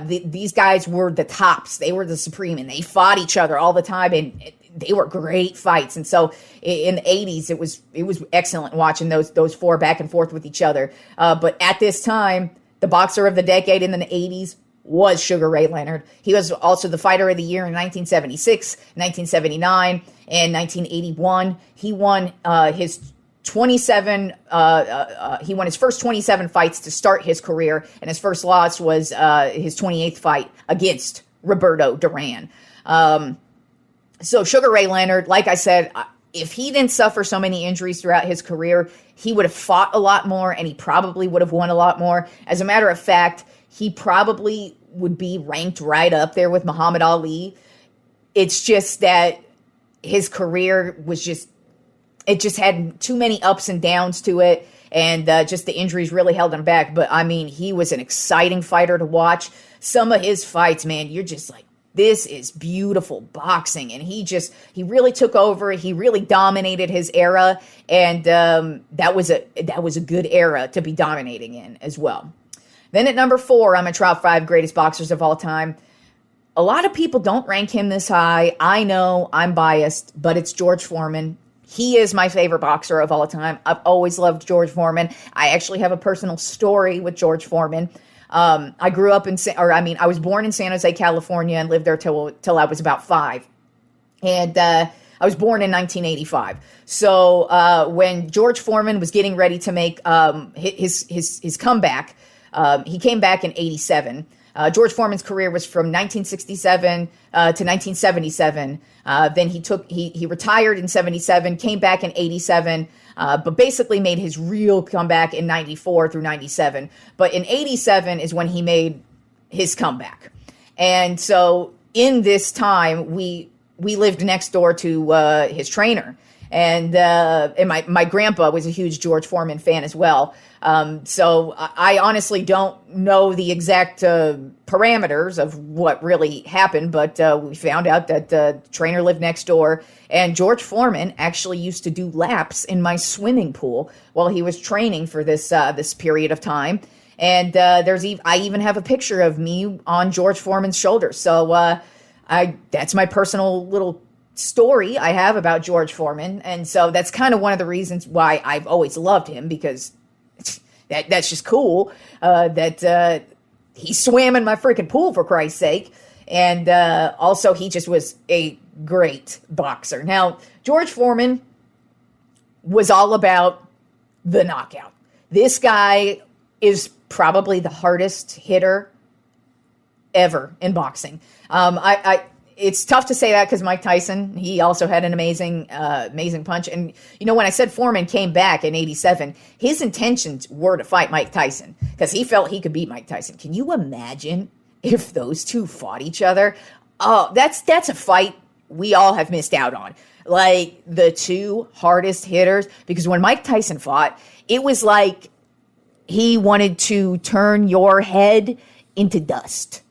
These guys were the tops. They were the supreme, and they fought each other all the time, and they were great fights. And so in the 80s, it was excellent watching those 4 back and forth with each other. But at this time, the boxer of the decade in the 80s was Sugar Ray Leonard. He was also the fighter of the year in 1976, 1979, and 1981. He won his 27. He won his first 27 fights to start his career, and his first loss was his 28th fight against Roberto Duran. So Sugar Ray Leonard, like I said, if he didn't suffer so many injuries throughout his career, he would have fought a lot more, and he probably would have won a lot more. As a matter of fact, he probably would be ranked right up there with Muhammad Ali. It's just that his career was it just had too many ups and downs to it, and just the injuries really held him back. But, I mean, he was an exciting fighter to watch. Some of his fights, man, you're just like, this is beautiful boxing. And he really took over. He really dominated his era. And that was a good era to be dominating in as well. Then at number 4, I'm a top 5 greatest boxers of all time. A lot of people don't rank him this high. I know I'm biased, but it's George Foreman. He is my favorite boxer of all time. I've always loved George Foreman. I actually have a personal story with George Foreman. I was born in San Jose, California, and lived there till I was about 5. And I was born in 1985. So when George Foreman was getting ready to make his comeback, he came back in 87. George Foreman's career was from 1967 to 1977. Then he retired in 77, came back in 87, but basically made his real comeback in 94 through 97. But in 87 is when he made his comeback. And so in this time, we lived next door to his trainer. And my grandpa was a huge George Foreman fan as well. So I honestly don't know the exact parameters of what really happened, but we found out that the trainer lived next door, and George Foreman actually used to do laps in my swimming pool while he was training for this period of time. And I even have a picture of me on George Foreman's shoulder. So that's my personal little story I have about George Foreman. And so that's kind of one of the reasons why I've always loved him, because that's just cool that he swam in my freaking pool, for Christ's sake. And also, he just was a great boxer. Now, George Foreman was all about the knockout. This guy is probably the hardest hitter ever in boxing. It's tough to say that because Mike Tyson, he also had an amazing punch. And, when I said Foreman came back in 87, his intentions were to fight Mike Tyson because he felt he could beat Mike Tyson. Can you imagine if those two fought each other? Oh, that's a fight we all have missed out on. Like, the two hardest hitters, because when Mike Tyson fought, it was like he wanted to turn your head into dust.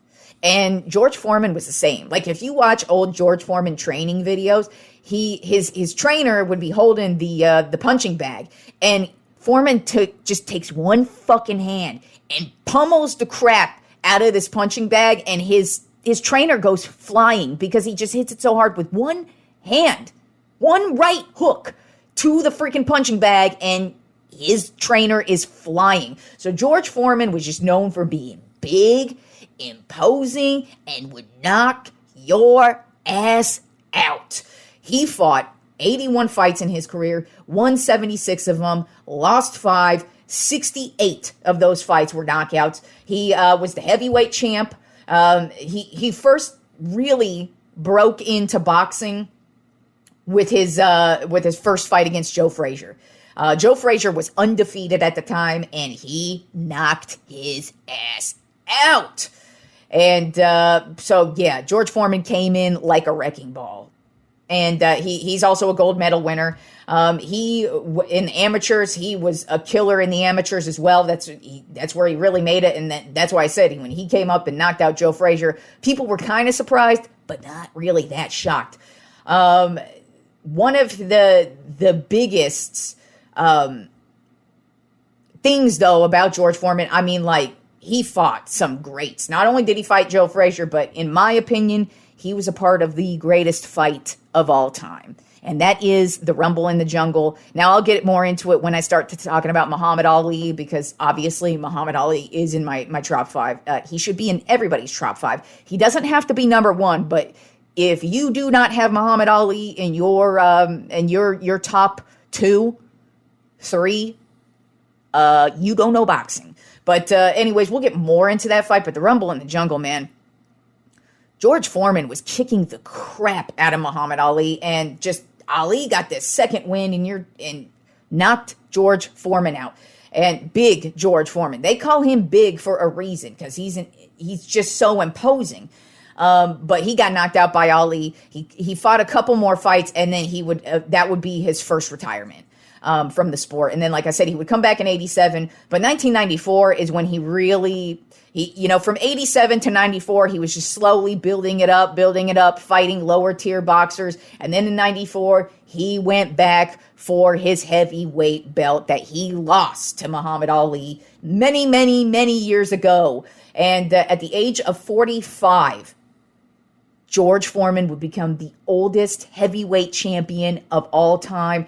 And George Foreman was the same. Like, if you watch old George Foreman training videos, his trainer would be holding the punching bag, and Foreman just takes one fucking hand and pummels the crap out of this punching bag, and his trainer goes flying because he just hits it so hard with one hand, one right hook to the freaking punching bag, and his trainer is flying. So George Foreman was just known for being big imposing, and would knock your ass out. He fought 81 fights in his career, won 76 of them, lost 5, 68 of those fights were knockouts. He was the heavyweight champ. He first really broke into boxing with his first fight against Joe Frazier. Joe Frazier was undefeated at the time, and he knocked his ass out. And so, yeah, George Foreman came in like a wrecking ball. And he's also a gold medal winner. In amateurs, he was a killer in the amateurs as well. That's where he really made it. And that's why I said when he came up and knocked out Joe Frazier, people were kind of surprised, but not really that shocked. One of the biggest things, though, about George Foreman, I mean, like, he fought some greats. Not only did he fight Joe Frazier, but in my opinion, he was a part of the greatest fight of all time. And that is the Rumble in the Jungle. Now, I'll get more into it when I start talking about Muhammad Ali, because obviously Muhammad Ali is in my top 5. He should be in everybody's top 5. He doesn't have to be number 1, but if you do not have Muhammad Ali in your top 2, 3, you don't know boxing. But anyways, we'll get more into that fight. But the Rumble in the Jungle, man, George Foreman was kicking the crap out of Muhammad Ali, and just Ali got this second win and knocked George Foreman out. And big George Foreman. They call him big for a reason, because he's just so imposing. But he got knocked out by Ali. He fought a couple more fights, and then that would be his first retirement from the sport. And then, like I said, he would come back in 87. But 1994 is when he really, from 87 to 94, he was just slowly building it up, fighting lower tier boxers. And then in 94, he went back for his heavyweight belt that he lost to Muhammad Ali many, many, many years ago. And at the age of 45, George Foreman would become the oldest heavyweight champion of all time.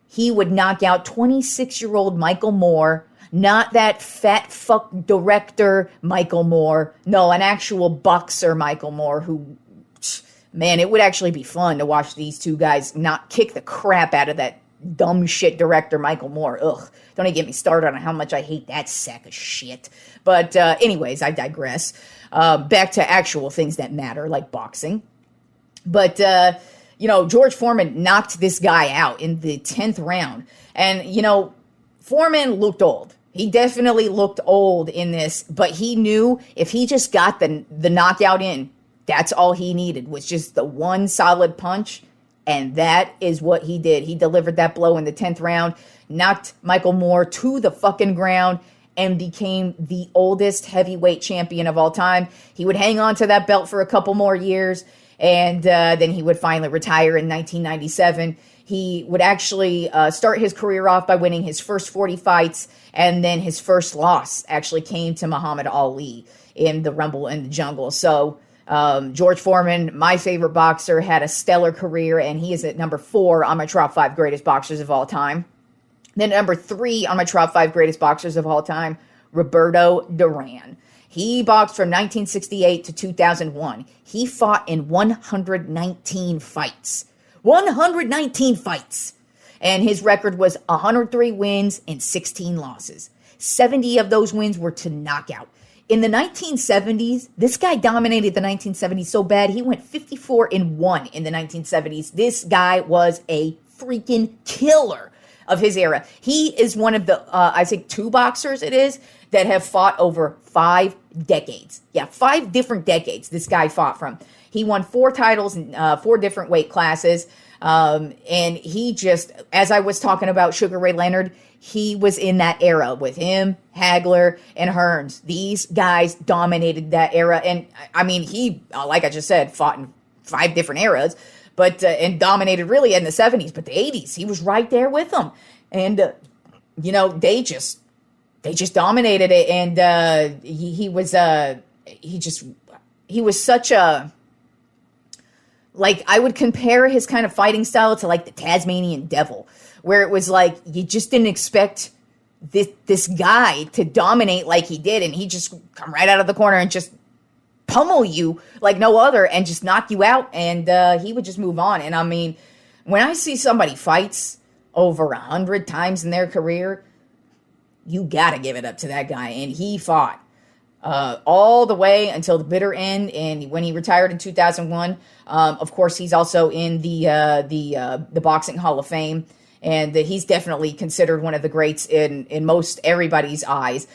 He would knock out 26-year-old Michael Moore, not that fat fuck director Michael Moore. No, an actual boxer Michael Moore who, man, it would actually be fun to watch these two guys not kick the crap out of that dumb shit director Michael Moore. Ugh, don't even get me started on how much I hate that sack of shit. But anyways, I digress. Back to actual things that matter, like boxing. But, George Foreman knocked this guy out in the 10th round. And, Foreman looked old. He definitely looked old in this, but he knew if he just got the knockout in, that's all he needed, was just the one solid punch. And that is what he did. He delivered that blow in the 10th round, knocked Michael Moore to the fucking ground, and became the oldest heavyweight champion of all time. He would hang on to that belt for a couple more years, and then he would finally retire in 1997. He would actually start his career off by winning his first 40 fights, and then his first loss actually came to Muhammad Ali in the Rumble in the Jungle. So George Foreman, my favorite boxer, had a stellar career, and he is at number 4 on my top 5 greatest boxers of all time. Then number 3 on my top 5 greatest boxers of all time, Roberto Duran. He boxed from 1968 to 2001. He fought in 119 fights. 119 fights. And his record was 103 wins and 16 losses. 70 of those wins were to knockout. In the 1970s, this guy dominated the 1970s so bad, he went 54-1 in the 1970s. This guy was a freaking killer of his era. He is one of the, I think 2 boxers it is, that have fought over 5 decades. Yeah, 5 different decades this guy fought from. He won 4 titles in 4 different weight classes. And he just, as I was talking about Sugar Ray Leonard, he was in that era with him, Hagler, and Hearns. These guys dominated that era. And I mean, he, like I just said, fought in 5 different eras, but and dominated really in the 70s. But the 80s, he was right there with them. And, they just dominated it. And he was such a, like, I would compare his kind of fighting style to like the Tasmanian Devil, where it was like you just didn't expect this guy to dominate like he did, and he just come right out of the corner and just pummel you like no other and just knock you out, and he would just move on. And I mean, when I see somebody fights over 100 times in their career, you got to give it up to that guy. And he fought all the way until the bitter end. And when he retired in 2001, of course, he's also in the Boxing Hall of Fame. And he's definitely considered one of the greats in most everybody's eyes.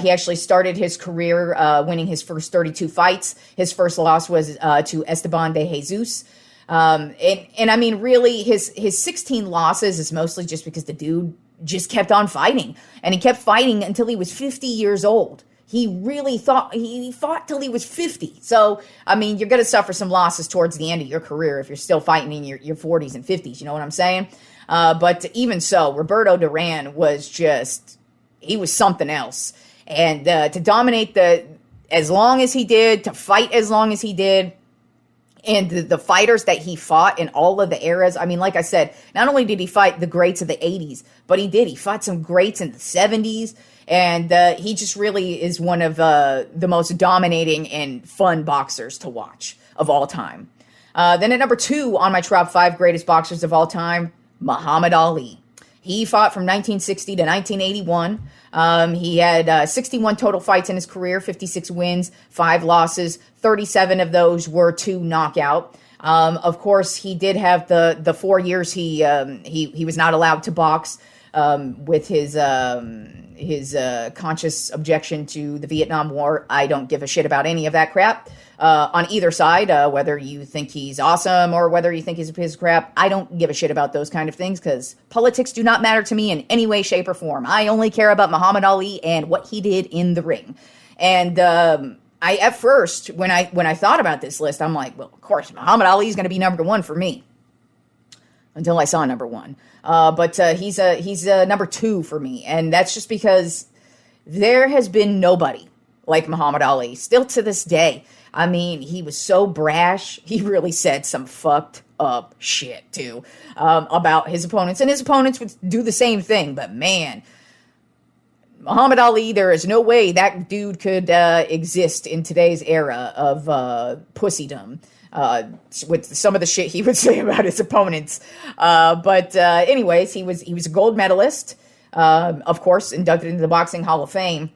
He actually started his career winning his first 32 fights. His first loss was to Esteban de Jesus. And I mean, really, his 16 losses is mostly just because the dude just kept on fighting. And he kept fighting until he was 50 years old. He really fought till he was 50. So, I mean, you're going to suffer some losses towards the end of your career if you're still fighting in your 40s and 50s. You know what I'm saying? But even so, Roberto Duran was he was something else. And to dominate as long as he did, to fight as long as he did, and the fighters that he fought in all of the eras. I mean, like I said, not only did he fight the greats of the 80s, but he fought some greats in the 70s. And he just really is one of the most dominating and fun boxers to watch of all time. Then at number 2 on my top 5 greatest boxers of all time, Muhammad Ali. He fought from 1960 to 1981. He had 61 total fights in his career, 56 wins, 5 losses. 37 of those were to knockout. Of course, he did have the 4 years he was not allowed to box with his conscious objection to the Vietnam War. I don't give a shit about any of that crap. On either side, whether you think he's awesome or whether you think he's a piece of crap, I don't give a shit about those kind of things because politics do not matter to me in any way, shape, or form. I only care about Muhammad Ali and what he did in the ring. And I at first, when I thought about this list, I'm like, well, of course, Muhammad Ali is going to be number 1 for me. Until I saw number 1. But he's number 2 for me. And that's just because there has been nobody like Muhammad Ali, still to this day. I mean, he was so brash. He really said some fucked up shit, too, about his opponents. And his opponents would do the same thing. But, man, Muhammad Ali, there is no way that dude could exist in today's era of pussydom. With some of the shit he would say about his opponents. But anyways, he was a gold medalist, of course, inducted into the Boxing Hall of Fame.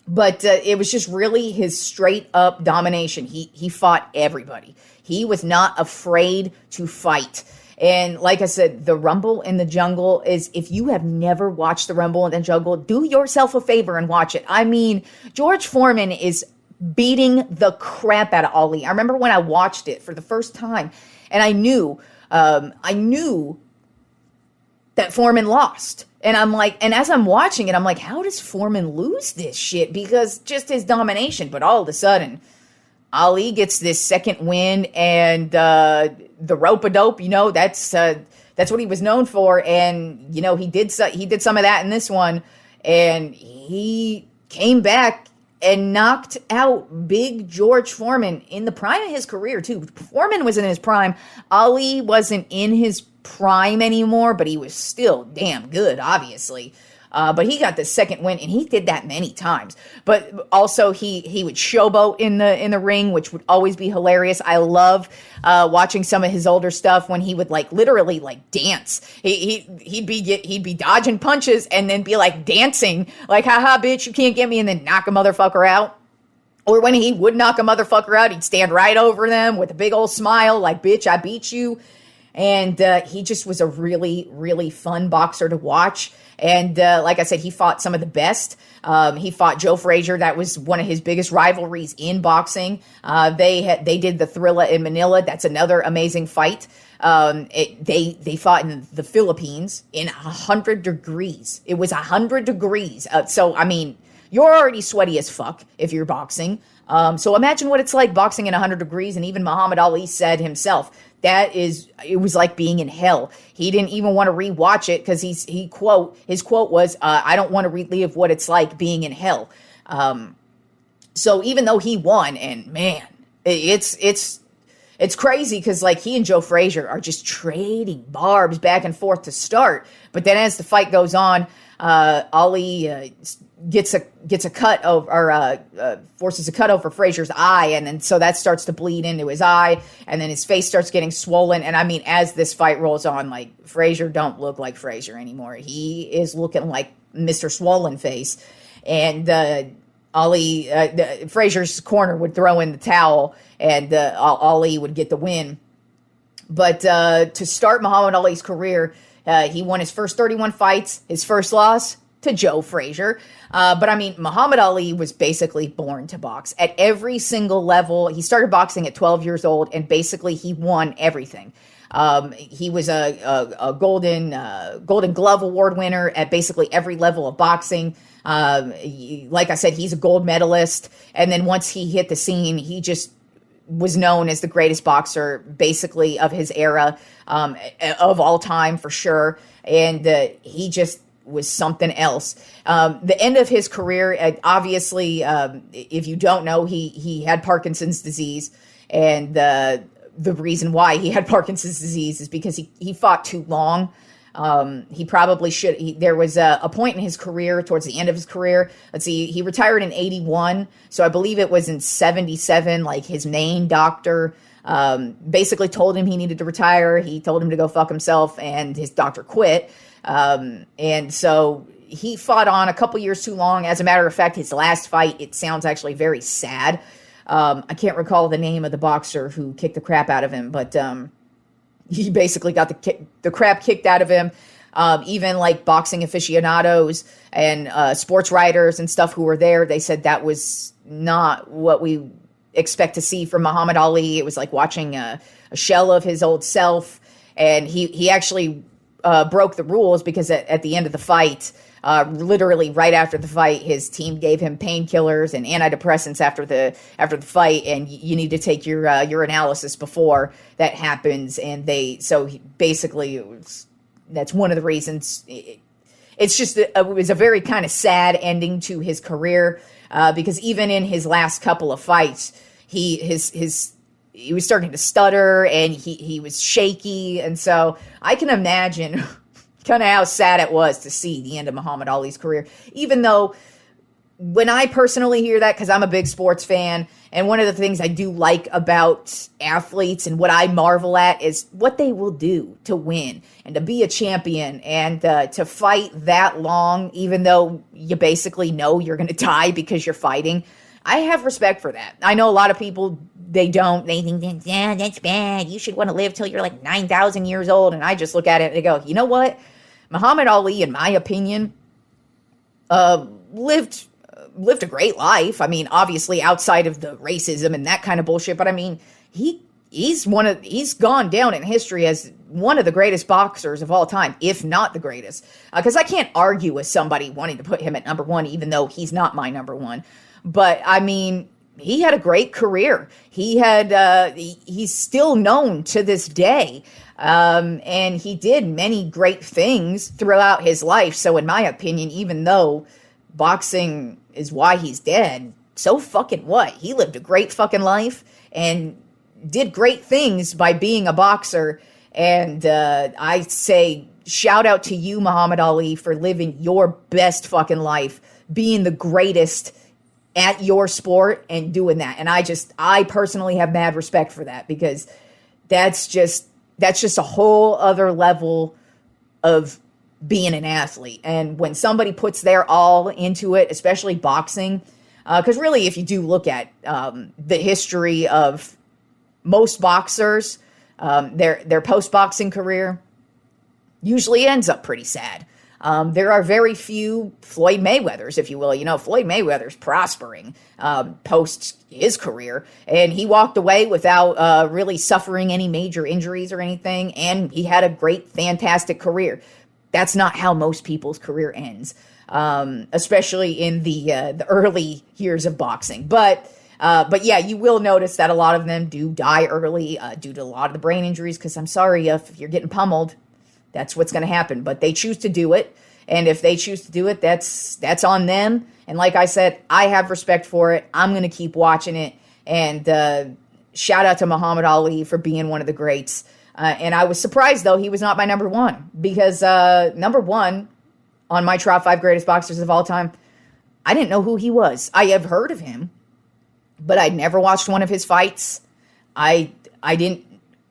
But it was just really his straight up domination. He fought everybody. He was not afraid to fight. And like I said, the Rumble in the Jungle is, if you have never watched the Rumble in the Jungle, do yourself a favor and watch it. I mean, George Foreman is beating the crap out of Ali. I remember when I watched it for the first time, and I knew that Foreman lost. And I'm like, and as I'm watching it, I'm like, how does Foreman lose this shit? Because just his domination. But all of a sudden, Ali gets this second win, and the rope-a-dope, that's what he was known for. And he did some of that in this one, and he came back and knocked out big George Foreman in the prime of his career, too. Foreman was in his prime. Ali wasn't in his prime anymore, but he was still damn good, obviously. But he got the second win, and he did that many times. But also, he would showboat in the ring, which would always be hilarious. I love watching some of his older stuff when he would literally dance. He'd be dodging punches and then be dancing, haha, bitch, you can't get me, and then knock a motherfucker out. Or when he would knock a motherfucker out, he'd stand right over them with a big old smile, like, bitch, I beat you. And he just was a really, really fun boxer to watch. And like I said, he fought some of the best. He fought Joe Frazier. That was one of his biggest rivalries in boxing. They did the Thrilla in Manila. That's another amazing fight. They fought in the Philippines in 100 degrees. It was 100 degrees. So, I mean, you're already sweaty as fuck if you're boxing. So imagine what it's like boxing in 100 degrees. And even Muhammad Ali said himself, it was like being in hell. He didn't even want to rewatch it because his quote was, I don't want to relive what it's like being in hell. So even though he won, and man, it's it's crazy because like he and Joe Frazier are just trading barbs back and forth to start. But then as the fight goes on, Ali gets a cut over, or forces a cut over Frazier's eye, and then so that starts to bleed into his eye, and then his face starts getting swollen. And I mean, as this fight rolls on, like Frazier don't look like Frazier anymore. He is looking like Mr. Swollen Face, and Ali, Frazier's corner would throw in the towel, and Ali would get the win. But to start Muhammad Ali's career, he won his first 31 fights. His first loss to Joe Frazier. But I mean, Muhammad Ali was basically born to box at every single level. He started boxing at 12 years old, and basically he won everything. He was a Golden Glove Award winner at basically every level of boxing. Like I said, he's a gold medalist. And then once he hit the scene, he just was known as the greatest boxer, basically, of his era, of all time for sure. And he just was something else. The end of his career, obviously, if you don't know, he had Parkinson's disease, and the reason why he had Parkinson's disease is because he fought too long. He probably should. There was a point in his career, towards the end of his career. Let's see, he retired in 81. So I believe it was in 77, like his main doctor basically told him he needed to retire. He told him to go fuck himself, and his doctor quit. And so he fought on a couple years too long. As a matter of fact, his last fight, it sounds actually very sad. I can't recall the name of the boxer who kicked the crap out of him, but he basically got the crap kicked out of him. Even like boxing aficionados and sports writers and stuff who were there, they said that was not what we expect to see from Muhammad Ali. It was like watching a shell of his old self. And he actually broke the rules because at the end of the fight, literally right after the fight, his team gave him painkillers and antidepressants after the fight, and you need to take your analysis before that happens. And basically that's one of the reasons. It was a very kind of sad ending to his career, because even in his last couple of fights, he was starting to stutter, and he was shaky. And so I can imagine kind of how sad it was to see the end of Muhammad Ali's career. Even though when I personally hear that, because I'm a big sports fan, and one of the things I do like about athletes and what I marvel at is what they will do to win and to be a champion and to fight that long, even though you basically know you're going to die because you're fighting. I have respect for that. I know a lot of people, they don't. They think, yeah, that's bad. You should want to live till you're like 9,000 years old. And I just look at it and go, you know what? Muhammad Ali, in my opinion, lived a great life. I mean, obviously outside of the racism and that kind of bullshit. But I mean, he's gone down in history as one of the greatest boxers of all time, if not the greatest. Because I can't argue with somebody wanting to put him at number one, even though he's not my number one. But I mean, he had a great career. He's still known to this day. And he did many great things throughout his life. So in my opinion, even though boxing is why he's dead, so fucking what? He lived a great fucking life and did great things by being a boxer. And I say shout out to you, Muhammad Ali, for living your best fucking life, being the greatest at your sport and doing that. And I personally have mad respect for that, because that's just a whole other level of being an athlete. And when somebody puts their all into it, especially boxing, because really, if you do look at the history of most boxers, their post-boxing career usually ends up pretty sad. There are very few Floyd Mayweathers, if you will. You know, Floyd Mayweather's prospering post his career, and he walked away without really suffering any major injuries or anything, and he had a great, fantastic career. That's not how most people's career ends, especially in the early years of boxing. But yeah, you will notice that a lot of them do die early due to a lot of the brain injuries, because I'm sorry, if you're getting pummeled, that's what's going to happen. But they choose to do it. And if they choose to do it, that's on them. And like I said, I have respect for it. I'm going to keep watching it. And shout out to Muhammad Ali for being one of the greats. And I was surprised, though, he was not my number one, because number one on my top 5 greatest boxers of all time, I didn't know who he was. I have heard of him, but I'd never watched one of his fights. I didn't.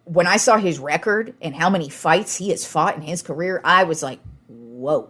When I saw his record and how many fights he has fought in his career, I was like, whoa.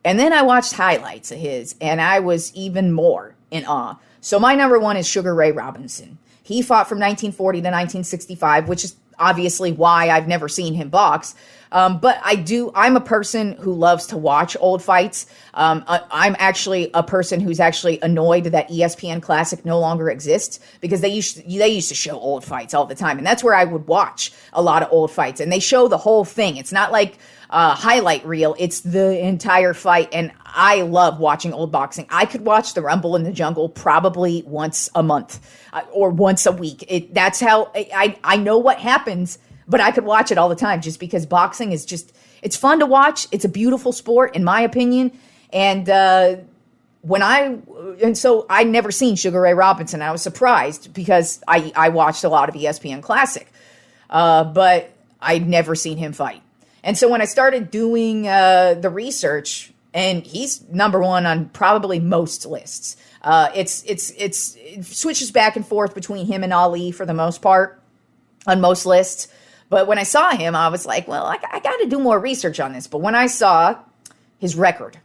And then I watched highlights of his, and I was even more in awe. So my number one is Sugar Ray Robinson. He fought from 1940 to 1965, which is obviously why I've never seen him box. But I'm a person who loves to watch old fights. I'm actually a person who's actually annoyed that ESPN Classic no longer exists, because they used to show old fights all the time. And that's where I would watch a lot of old fights. And they show the whole thing. It's not like highlight reel. It's the entire fight. And I love watching old boxing. I could watch the Rumble in the Jungle probably once a month or once a week. That's how I know what happens, but I could watch it all the time, just because boxing is it's fun to watch. It's a beautiful sport, in my opinion. And so I'd never seen Sugar Ray Robinson. I was surprised, because I watched a lot of ESPN Classic, but I'd never seen him fight. And so when I started doing the research, and he's number one on probably most lists. It switches back and forth between him and Ali for the most part on most lists. But when I saw him, I was like, well, I got to do more research on this. But when I saw his record,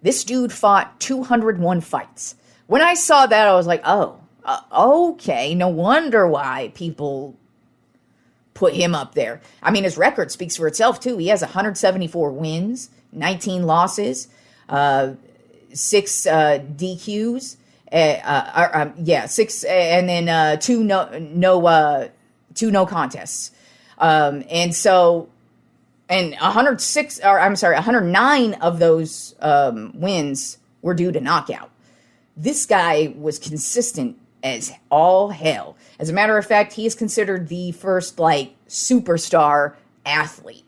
this dude fought 201 fights. When I saw that, I was like, oh, okay, no wonder why people put him up there. I mean, his record speaks for itself, too. He has 174 wins, 19 losses, 6 DQs, 6, and then 2 no contests. And 109 of those wins were due to knockout. This guy was consistent as all hell. As a matter of fact, he is considered the first superstar athlete.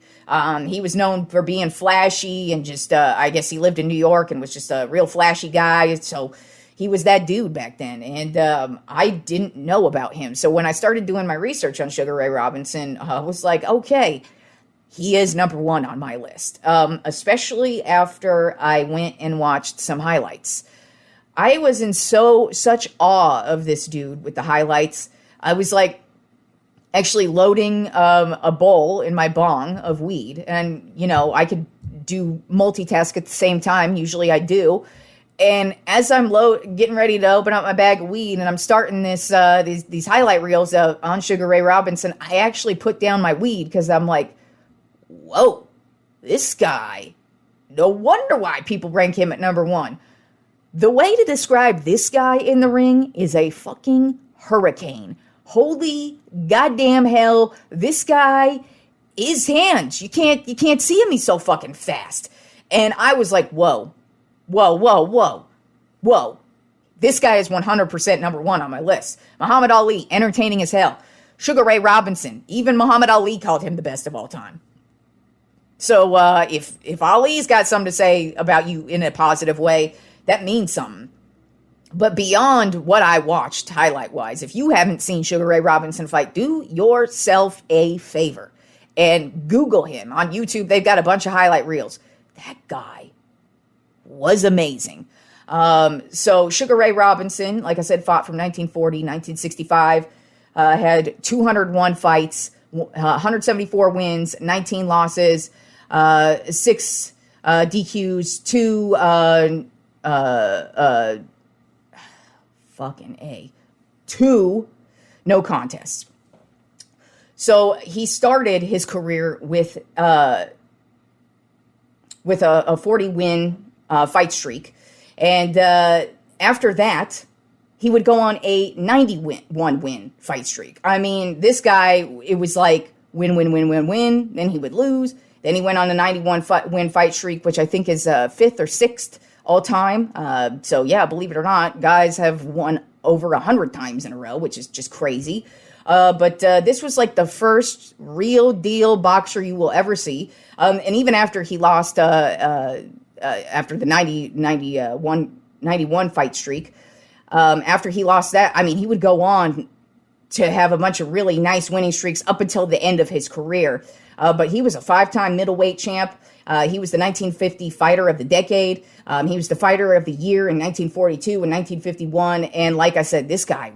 He was known for being flashy and just, I guess he lived in New York and was just a real flashy guy. So he was that dude back then. And I didn't know about him. So when I started doing my research on Sugar Ray Robinson, I was like, okay, he is number one on my list. Especially after I went and watched some highlights. I was in such awe of this dude with the highlights. I was actually loading a bowl in my bong of weed, and I could do multitask at the same time. Usually I do. And as I'm getting ready to open up my bag of weed, and I'm starting these highlight reels on Sugar Ray Robinson, I actually put down my weed, because I'm like, whoa, this guy, no wonder why people rank him at number one. The way to describe this guy in the ring is a fucking hurricane. Holy goddamn hell, this guy is hands. You can't see him. He's so fucking fast. And I was like, whoa. This guy is 100% number one on my list. Muhammad Ali, entertaining as hell. Sugar Ray Robinson, even Muhammad Ali called him the best of all time. So if Ali's got something to say about you in a positive way, that means something. But beyond what I watched highlight-wise, if you haven't seen Sugar Ray Robinson fight, do yourself a favor and Google him. On YouTube, they've got a bunch of highlight reels. That guy was amazing. So Sugar Ray Robinson, like I said, fought from 1940, 1965, had 201 fights, 174 wins, 19 losses, 6 DQs, 2 no contests. So he started his career with a 40-win fight streak, and after that, he would go on a 91-win fight streak. I mean, this guy, it was like win, then he would lose. Then he went on a 91-win fight streak, which I think is 5th or 6th all time. So yeah, believe it or not, guys have won over 100 times in a row, which is just crazy. But this was like the first real deal boxer you will ever see. And even after he lost, after the 91 fight streak, after he lost that, I mean, he would go on to have a bunch of really nice winning streaks up until the end of his career. But he was a 5-time middleweight champ. He was the 1950 Fighter of the Decade. He was the Fighter of the Year in 1942 and 1951. And like I said, this guy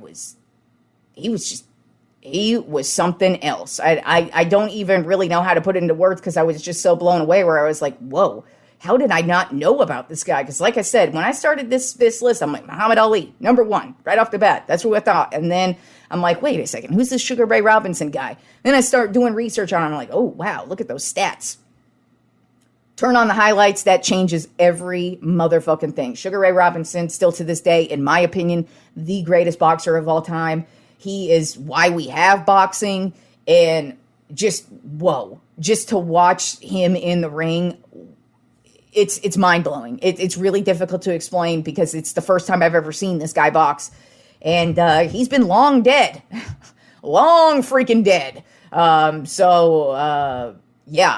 he was something else. I don't even really know how to put it into words because I was just so blown away where I was like, whoa, how did I not know about this guy? Because like I said, when I started this list, I'm like, Muhammad Ali, number one, right off the bat. That's what I thought. And then I'm like, wait a second, who's this Sugar Ray Robinson guy? Then I start doing research on him. I'm like, oh, wow, look at those stats. Turn on the highlights. That changes every motherfucking thing. Sugar Ray Robinson, still to this day, in my opinion, the greatest boxer of all time. He is why we have boxing. And just, whoa, just to watch him in the ring, it's mind-blowing. It's really difficult to explain because it's the first time I've ever seen this guy box. And he's been long dead. Long freaking dead. Yeah,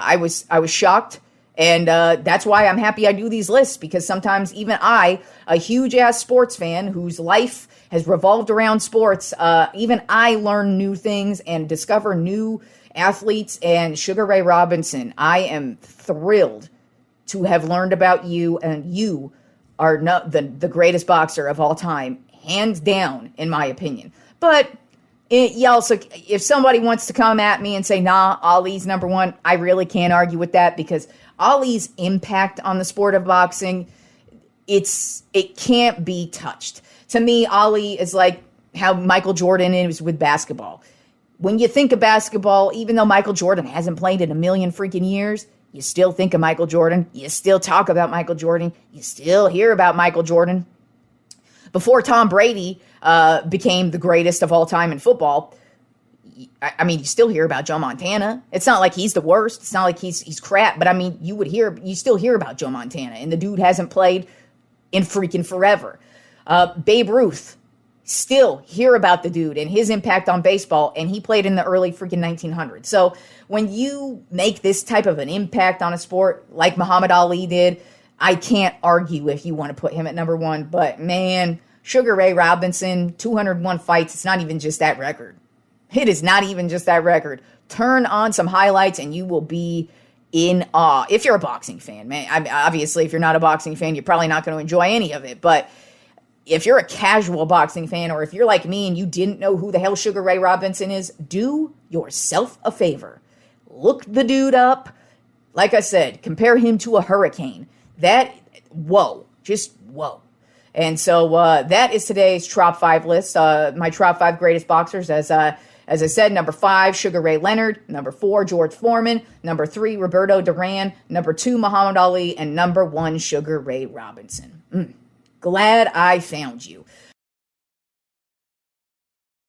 I was shocked. And that's why I'm happy I do these lists, because sometimes even I, a huge-ass sports fan whose life has revolved around sports, even I learn new things and discover new athletes. And Sugar Ray Robinson, I am thrilled to have learned about you, and you are the greatest boxer of all time, hands down, in my opinion. But also, if somebody wants to come at me and say, nah, Ali's number one, I really can't argue with that, because Ali's impact on the sport of boxing, it can't be touched. To me, Ali is like how Michael Jordan is with basketball. When you think of basketball, even though Michael Jordan hasn't played in a million freaking years, you still think of Michael Jordan. You still talk about Michael Jordan. You still hear about Michael Jordan. Before Tom Brady became the greatest of all time in football, I mean, you still hear about Joe Montana. It's not like he's the worst. It's not like he's crap. But I mean, you still hear about Joe Montana, and the dude hasn't played in freaking forever. Babe Ruth, still hear about the dude and his impact on baseball, and he played in the early freaking 1900s. So when you make this type of an impact on a sport like Muhammad Ali did, I can't argue if you want to put him at number one. But man, Sugar Ray Robinson, 201 fights. It's not even just that record. It is not even just that record. Turn on some highlights and you will be in awe. If you're a boxing fan, man. Obviously, if you're not a boxing fan, you're probably not going to enjoy any of it. But if you're a casual boxing fan, or if you're like me and you didn't know who the hell Sugar Ray Robinson is, do yourself a favor. Look the dude up. Like I said, compare him to a hurricane. Just whoa. And so that is today's Tropp 5 list. My Tropp 5 greatest boxers, as I said, number 5, Sugar Ray Leonard. Number 4, George Foreman. Number 3, Roberto Duran. Number 2, Muhammad Ali. And number 1, Sugar Ray Robinson. Glad I found you.